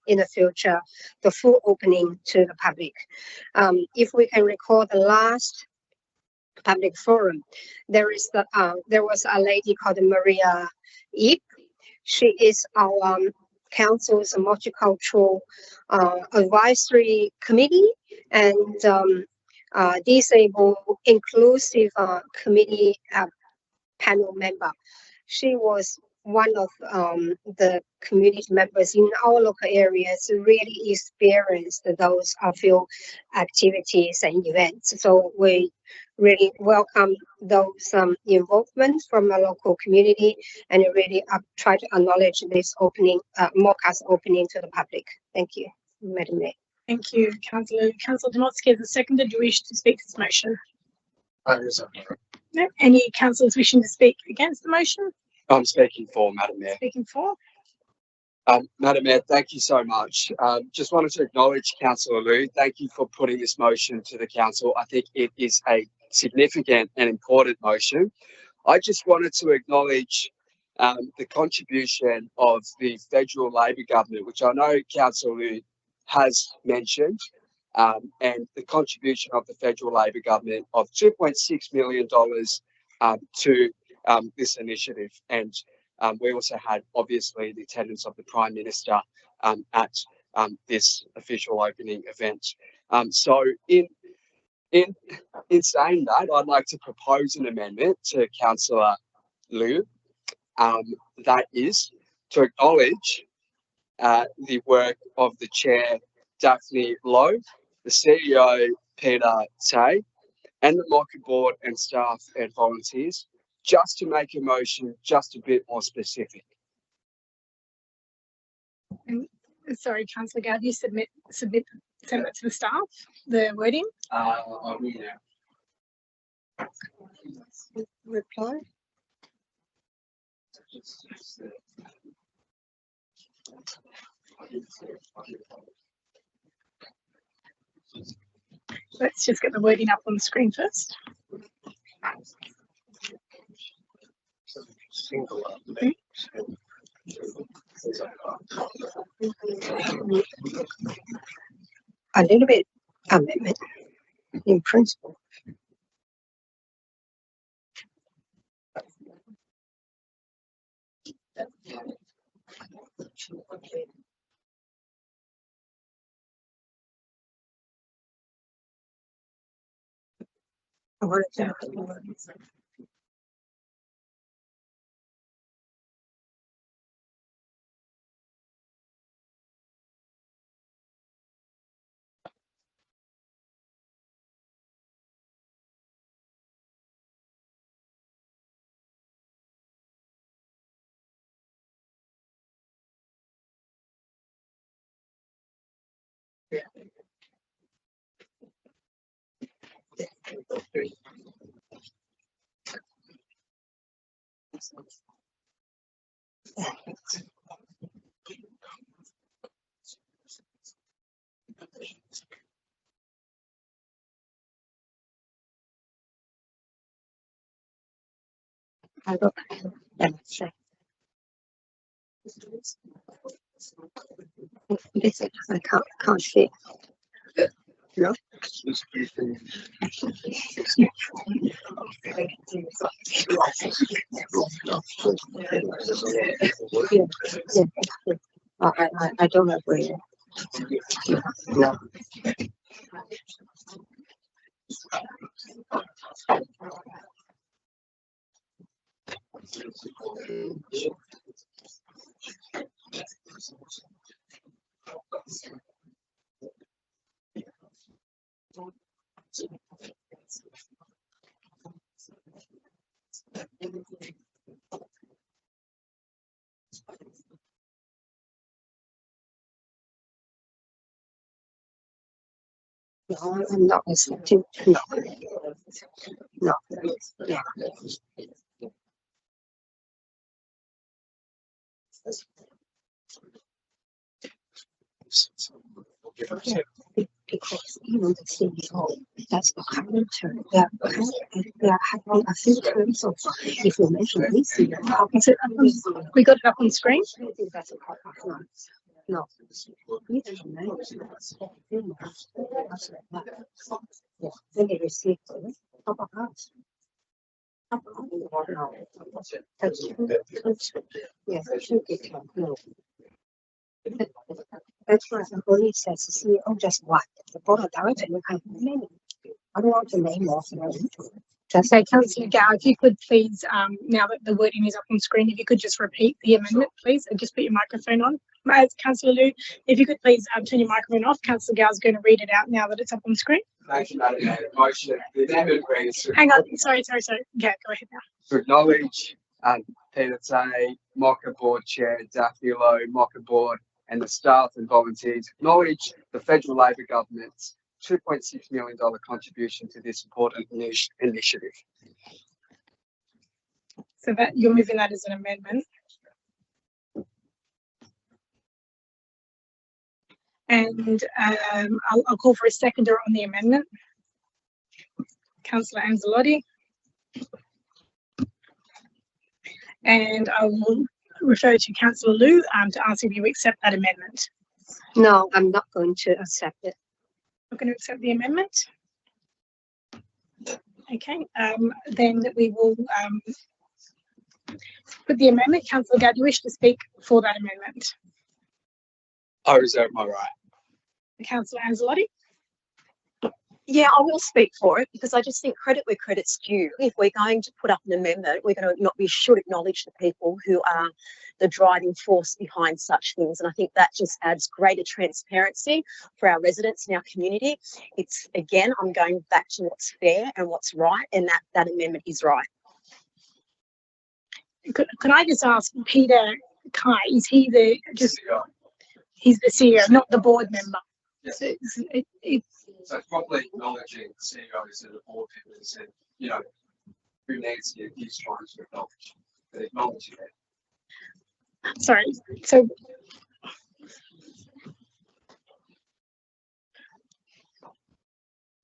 in the future, the full opening to the public. If we can recall the last public forum, there was a lady called Maria Ip. She is our council's multicultural advisory committee and disabled inclusive committee panel member. She was one of the community members in our local areas who really experienced those field activities and events. So we really welcome those involvement from the local community, and really try to acknowledge this opening, Mocha's opening to the public. Thank you, Madam Mayor. Thank you, Councillor. Councillor Demotsky has a seconder. Do you wish to speak to this motion? No. Any councillors wishing to speak against the motion? I'm speaking for, Madam Mayor. Speaking for. Madam Mayor, thank you so much. Just wanted to acknowledge Councillor Liu. Thank you for putting this motion to the council. I think it is a significant and important motion. I just wanted to acknowledge the contribution of the federal Labor government, which I know Councillor Liu has mentioned, and the contribution of the federal Labor government of $2.6 million to this initiative. And we also had, obviously, the attendance of the Prime Minister at this official opening event. So in saying that, I'd like to propose an amendment to Councillor Liu, that is to acknowledge the work of the Chair, Daphne Lowe, the CEO, Peter Tay, and the Mocha board and staff and volunteers, just to make a motion just a bit more specific. Sorry, Councillor Gad, you send that to the staff, the wording? I will now. Reply. Let's just get the wording up on the screen first. A little bit amendment in principle. I want to I don't say. This I can't see. No. I don't agree. No. No, I'm not accepting. No. No. Yeah. Because even the CEO, that's the character. They are having a few terms of information. We got it up on screen. That's a part of no. Yeah, then they receive it. How about us? Yes, no. That's why the police says the CEO just what? The board of directors will have many. I don't want to name off. So, Councillor Gow, if you could please, now that the wording is up on screen, if you could just repeat the amendment, please, and just put your microphone on. Councillor Liu, if you could please turn your microphone off. Councillor Gow is going to read it out now that it's up on screen. Thank you, Madam Mayor. Motion. The amendment reads. Hang on, sorry. Yeah, go ahead now. To acknowledge Peter Tay, Mocha Board Chair, Daphne Lowe, Mocha Board, and the staff and volunteers. Acknowledge the federal Labor government's $2.6 million contribution to this important initiative. So that you're moving that as an amendment. And I'll call for a seconder on the amendment. Councillor Anzalotti. And I will refer to Councillor Liu to ask if you accept that amendment. No, I'm not going to accept it. Not going to accept the amendment. Okay, then we will put the amendment. Councillor Gow, do you wish to speak for that amendment? I reserve my right. Councillor Anzalotti. Yeah, I will speak for it because I just think credit where credit's due. If we're going to put up an amendment, we should acknowledge the people who are the driving force behind such things. And I think that just adds greater transparency for our residents in our community. It's, again, I'm going back to what's fair and what's right, and that amendment is right. Could I just ask Peter Kai, is he he's the CEO, not the board member? Yes. So it's probably acknowledging the CEOs and the board members and, who Nancy is trying to acknowledge, but acknowledging it. Sorry, so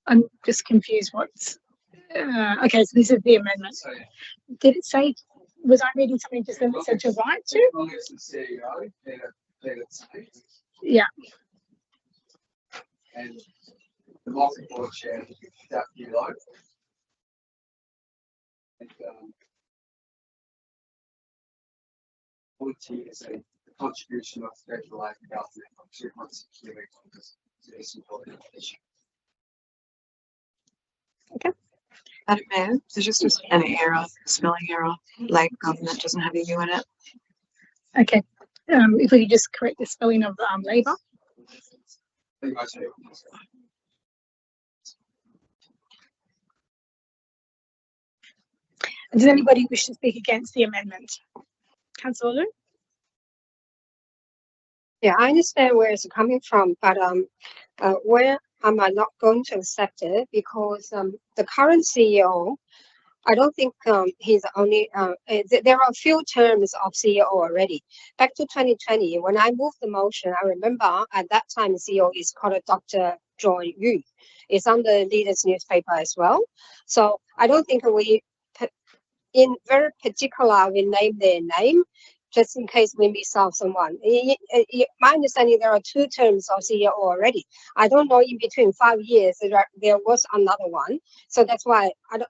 I'm just confused what's, okay, so this is the amendment. So, Did it say Was I reading something just then that said to write to? Acknowledge the CEO, Peter Tate, Yeah. and the multi-board chair, Daphne Lowe. And, volunteers and the contribution of the federal Labor government of 2.6 million to this important issue. Madam Mayor, there's just an error, spelling error. Labor government doesn't have a U in it. Okay. If we could just correct the spelling of Labor. Does anybody wish to speak against the amendment? Councillor Liu? Yeah, I understand where it's coming from, but where am I not going to accept it? Because the current CEO, I don't think he's the only, there are a few terms of CEO already. Back to 2020, when I moved the motion, I remember at that time CEO is called Dr. John Yu. It's on the Leaders newspaper as well. So I don't think we, in very particular, we name their name, just in case we miss out someone. My understanding, there are two terms of CEO already. I don't know in between 5 years there was another one. So that's why I don't,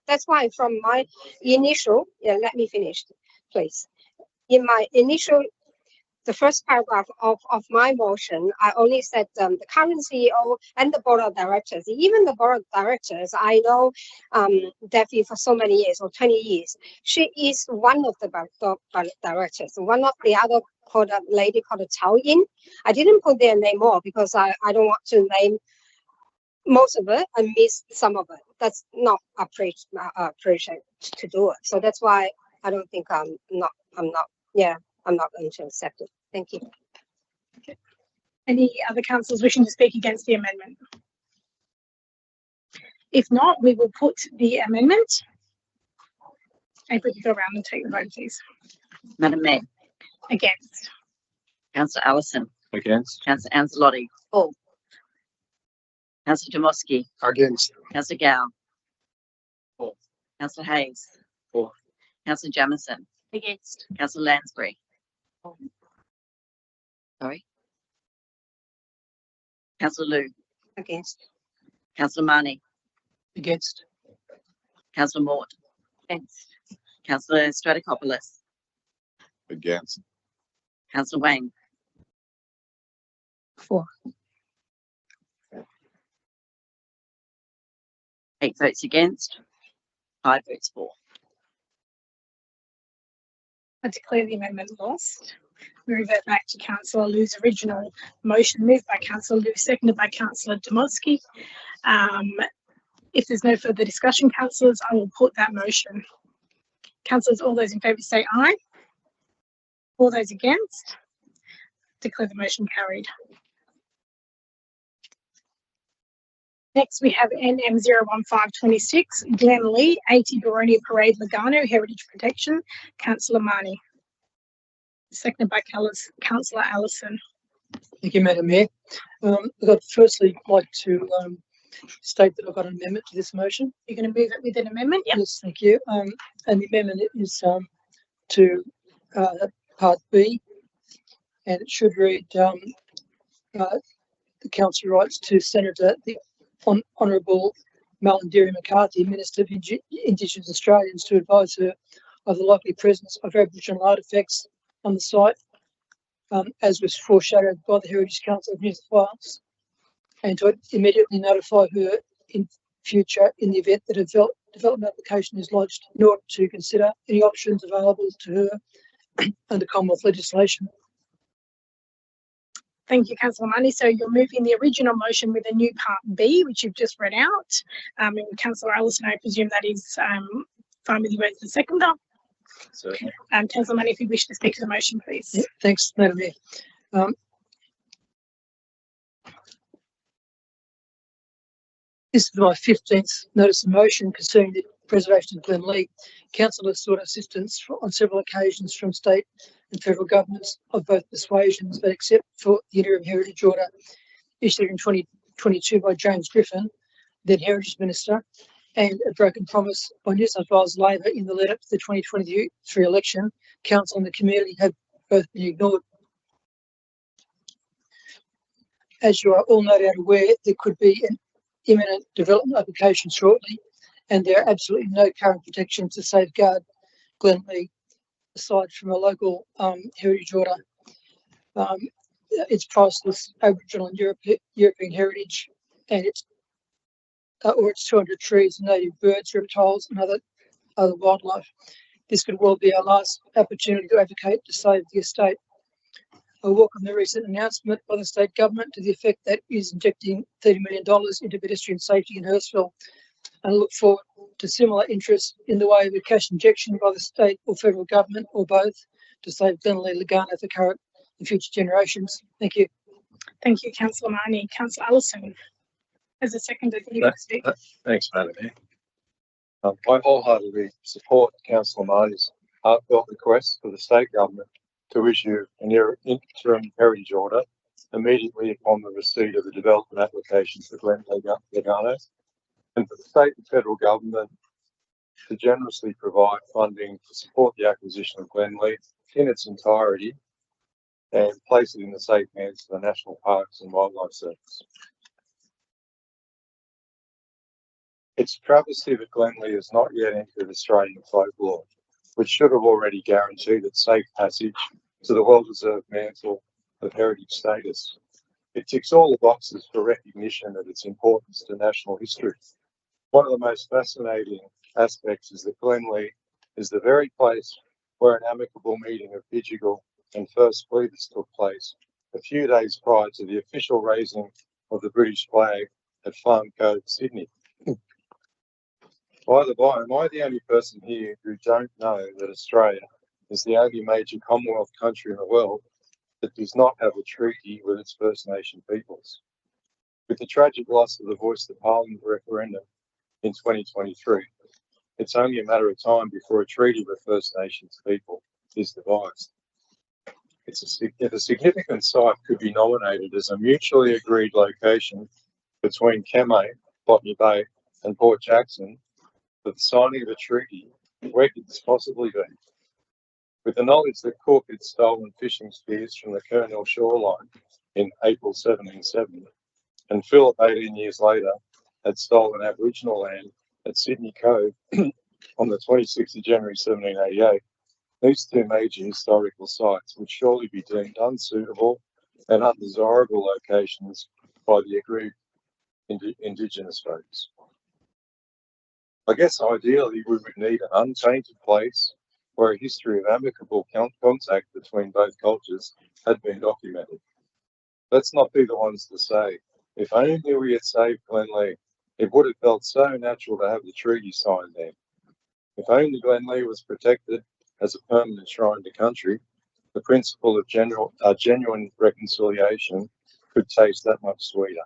that's why from my initial, let me finish, please. In my initial, the first paragraph of my motion, I only said the current CEO and the board of directors. Even the board of directors, I know Debbie for so many years, or 20 years. She is one of the directors. One of the other called a lady called Cao Yin. I didn't put their name more because I don't want to name most of it and miss some of it. That's not appreciate to do it. So that's why I don't think I'm not going to accept it. Thank you. Okay. Any other councillors wishing to speak against the amendment? If not, we will put the amendment. And if we could go around and take the vote, please. Madam Mayor. Against. Councillor Allison. Against. Councillor Anzalotti. For. Councillor Demoski. Against. Councillor Gow. For. Councillor Hayes. For. Councillor Jamison. Against. Councillor Lansbury. Sorry. Councillor Liu. Against. Councillor Marnie. Against. Councillor Mort. Against. Councillor Stratokopoulos. Against. Councillor Wang. For. 8 votes against, 5 votes for. I declare the amendment lost. We revert back to Councillor Liu's original motion, moved by Councillor Liu, seconded by Councillor Demoski. If there's no further discussion, councillors, I will put that motion. Councillors, all those in favour say aye. All those against, declare the motion carried. Next, we have NM01526, Glen Lee, 80 Boronia Parade, Lugano, Heritage Protection, Councillor Marnie. Seconded by Councillor Allison. Thank you, Madam Mayor. I'd firstly like to state that I've got an amendment to this motion. You're going to move it with an amendment? Yep. Yes, thank you. And the amendment is to Part B, and it should read, the council writes to Senator the Honourable Malarndirri McCarthy, Minister of Indigenous Australians, to advise her of the likely presence of Aboriginal artefacts on the site, as was foreshadowed by the Heritage Council of New South Wales, and to immediately notify her in future in the event that a development application is lodged, in order to consider any options available to her under Commonwealth legislation. Thank you, Councillor Marnie. So you're moving the original motion with a new Part B, which you've just read out. And Councillor Allison, I presume that is fine with you as the seconder. Certainly. Councillor Marnie, if you wish to speak to the motion, please. Yeah, thanks, Madam Mayor. This is my 15th notice of motion concerning the preservation of Glen Lee. Council has sought assistance on several occasions from state and federal governments of both persuasions, but except for the interim heritage order issued in 2022 by James Griffin, then Heritage Minister, and a broken promise by New South Wales Labor in the lead up to the 2023 election, council and the community have both been ignored. As you are all no doubt aware, there could be an imminent development application shortly, and there are absolutely no current protections to safeguard Glenlee, aside from a local heritage order. It's priceless Aboriginal and European heritage, and its 200 trees, native birds, reptiles, and other wildlife. This could well be our last opportunity to advocate to save the estate. I welcome the recent announcement by the state government to the effect that it is injecting $30 million into pedestrian safety in Hurstville, and look forward to similar interest in the way of a cash injection by the state or federal government, or both, to save Glenlee Lagana for current and future generations. Thank you. Thank you, Councillor Marnie. Councillor Allison, as a seconder, do you want to speak? Thanks, Madam Mayor. I wholeheartedly support Councillor Marnie's heartfelt request for the state government to issue an interim heritage order immediately upon the receipt of the development application for Glenlee Lagana, and for the state and federal government to generously provide funding to support the acquisition of Glenlee in its entirety and place it in the safe hands of the National Parks and Wildlife Service. It's a travesty that Glenlee has not yet entered Australian folklore, which should have already guaranteed its safe passage to the well-deserved mantle of heritage status. It ticks all the boxes for recognition of its importance to national history. One of the most fascinating aspects is that Glenlee is the very place where an amicable meeting of Bidjigal and First Fleeters took place a few days prior to the official raising of the British flag at Farm Cove, Sydney. By the by, am I the only person here who don't know that Australia is the only major Commonwealth country in the world that does not have a treaty with its First Nation peoples? With the tragic loss of the Voice to Parliament referendum in 2023, it's only a matter of time before a treaty with First Nations people is devised. If a significant site could be nominated as a mutually agreed location between Kemay, Botany Bay and Port Jackson for the signing of a treaty, where could this possibly be? With the knowledge that Cook had stolen fishing spears from the Kurnell shoreline in April 1770, and Phillip 18 years later had stolen Aboriginal land at Sydney Cove on the 26th of January 1788, these two major historical sites would surely be deemed unsuitable and undesirable locations by the aggrieved Indigenous folks. I guess ideally we would need an untainted place where a history of amicable contact between both cultures had been documented. Let's not be the ones to say, if only we had saved Glenlee, it would have felt so natural to have the treaty signed there. If only Glenlee was protected as a permanent shrine to country, the principle of genuine reconciliation could taste that much sweeter.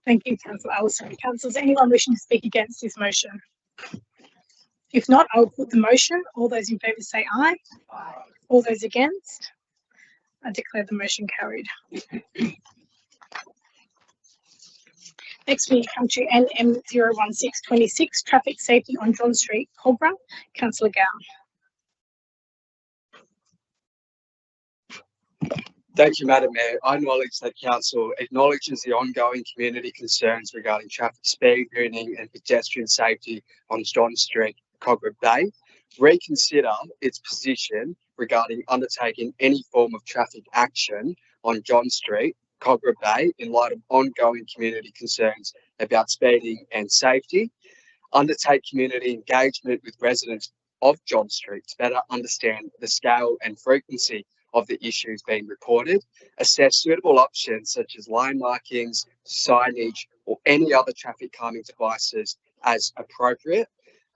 Thank you, Councillor Allison. Councillors, anyone wishing to speak against this motion? If not, I will put the motion. All those in favour say aye. Aye. All those against? I declare the motion carried. Next, we come to NM 01626, Traffic Safety on John Street, Cobra. Councillor Gow. Thank you, Madam Mayor. I acknowledge that Council acknowledges the ongoing community concerns regarding traffic speed limiting and pedestrian safety on John Street, Kogarah Bay. Reconsider its position regarding undertaking any form of traffic action on John Street, Kogarah Bay, in light of ongoing community concerns about speeding and safety. Undertake community engagement with residents of John Street to better understand the scale and frequency of the issues being reported, assess suitable options such as line markings, signage, or any other traffic calming devices as appropriate,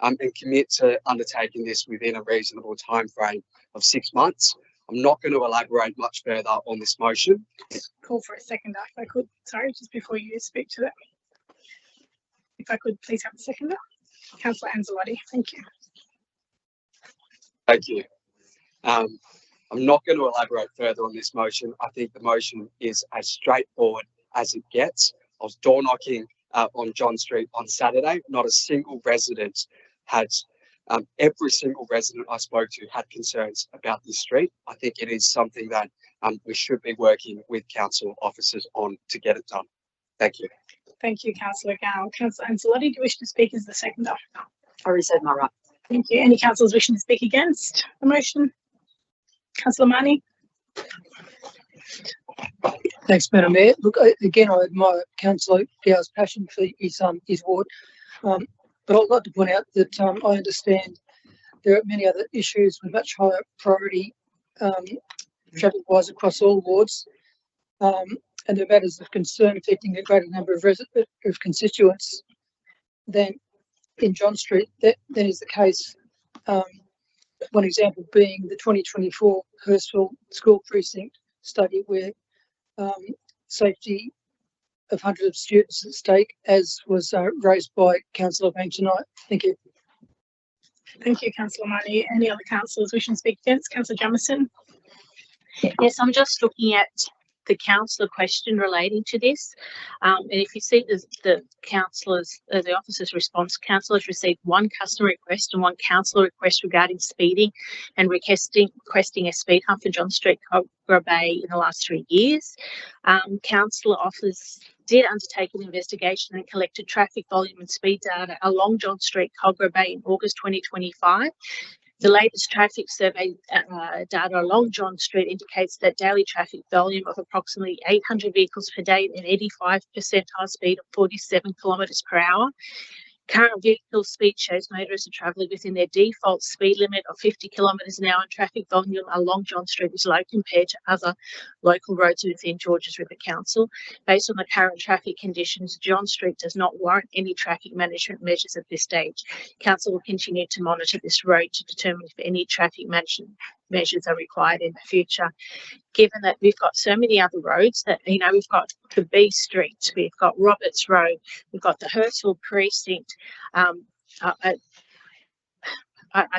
and commit to undertaking this within a reasonable time frame of 6 months. I'm not going to elaborate much further on this motion. Call for a seconder, if I could. Sorry, just before you speak to that. If I could please have a seconder. Councillor Anzalotti, thank you. Thank you. I'm not going to elaborate further on this motion. I think the motion is as straightforward as it gets. I was door knocking on John Street on Saturday. Not a single resident had, every single resident I spoke to had concerns about this street. I think it is something that we should be working with council officers on to get it done. Thank you. Thank you, Councillor Gale. Councillor Ancelotti, do you wish to speak as the seconder? I reserve my right. Thank you. Any councillors wishing to speak against the motion? Councillor Marnie? Thanks, Madam Mayor. Look, again, I admire Councillor Gale's passion for his ward, but I'd like to point out that I understand there are many other issues with much higher priority traffic-wise across all wards, and there are matters of concern affecting a greater number of constituents than in John Street. That is the case. One example being the 2024 Hurstville School Precinct study, where safety of hundreds of students at stake, as was raised by Councillor Bank tonight. Thank you. Thank you, Councillor Marnie. Any other councillors wishing to speak against? Councillor Jamieson? Yes, I'm just looking at the councillor question relating to this. And if you see the councillors, the officer's response, councillors received one customer request and one councillor request regarding speeding and requesting a speed hump for John Street, Kogarah Bay in the last 3 years. Councillor officers did undertake an investigation and collected traffic volume and speed data along John Street, Kogarah Bay in August 2025. The latest traffic survey data along John Street indicates that daily traffic volume of approximately 800 vehicles per day and 85 percentile speed of 47 kilometres per hour. Current vehicle speed shows motorists are travelling within their default speed limit of 50 kilometres an hour, and traffic volume along John Street is low compared to other local roads within Georges River Council. Based on the current traffic conditions, John Street does not warrant any traffic management measures at this stage. Council will continue to monitor this road to determine if any traffic management measures are required in the future. Given that we've got so many other roads that, you know, we've got the B Street, we've got Roberts Road, we've got the Hurstville Precinct. I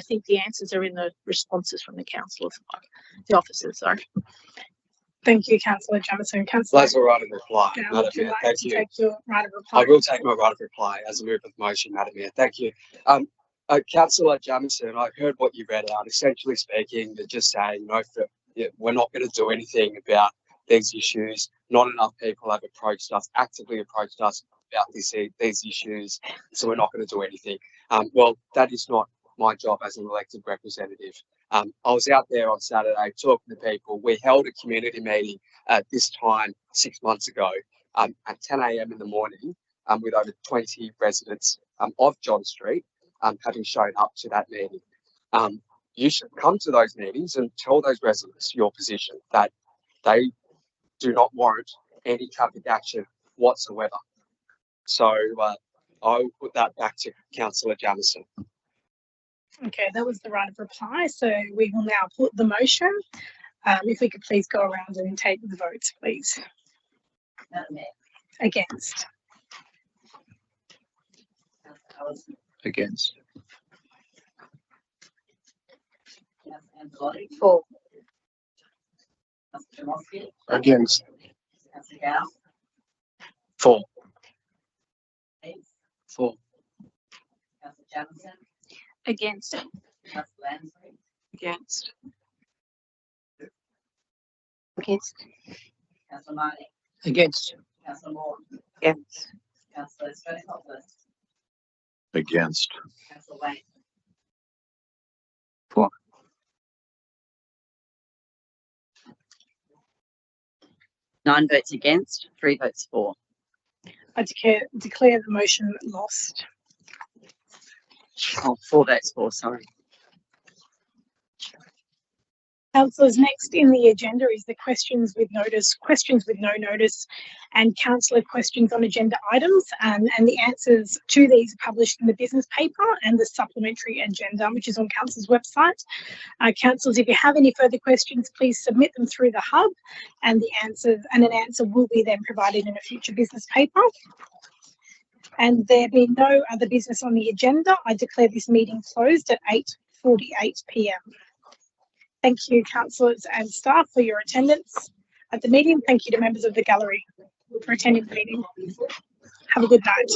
think the answers are in the responses from the councillors, the officers, sorry. Thank you, Councillor Jamieson. Councillor That's a right of reply, Gale, Madam would you Mayor. like Thank to you. take your right of reply? I will take my right of reply as a move of the motion, Madam Mayor. Thank you. Councillor Jamieson, I heard what you read out. Essentially speaking, you're just saying, no, we're not going to do anything about these issues. Not enough people have actively approached us about these issues, so we're not going to do anything. Well, that is not my job as an elected representative. I was out there on Saturday talking to people. We held a community meeting at this time 6 months ago at 10 a.m. in the morning with over 20 residents of John Street having shown up to that meeting. You should come to those meetings and tell those residents your position, that they do not warrant any traffic action whatsoever. So I will put that back to Councillor Jamieson. Okay, that was the right of reply. So we will now put the motion. If we could please go around and take the votes, please. Against. Against. For. Against. For. For. Against. Against. Against. Against. Against. Against. For. Nine votes against, 3 votes for. I declare the motion lost. Oh, 4 votes for, sorry. Councillors, next in the agenda is the questions with notice, questions with no notice, and councillor questions on agenda items. And the answers to these are published in the business paper and the supplementary agenda, which is on council's website. Councillors, if you have any further questions, please submit them through the hub, and an answer will be then provided in a future business paper. And there being no other business on the agenda, I declare this meeting closed at 8:48 p.m. Thank you, councillors and staff, for your attendance at the meeting. Thank you to members of the gallery for attending the meeting. Have a good night.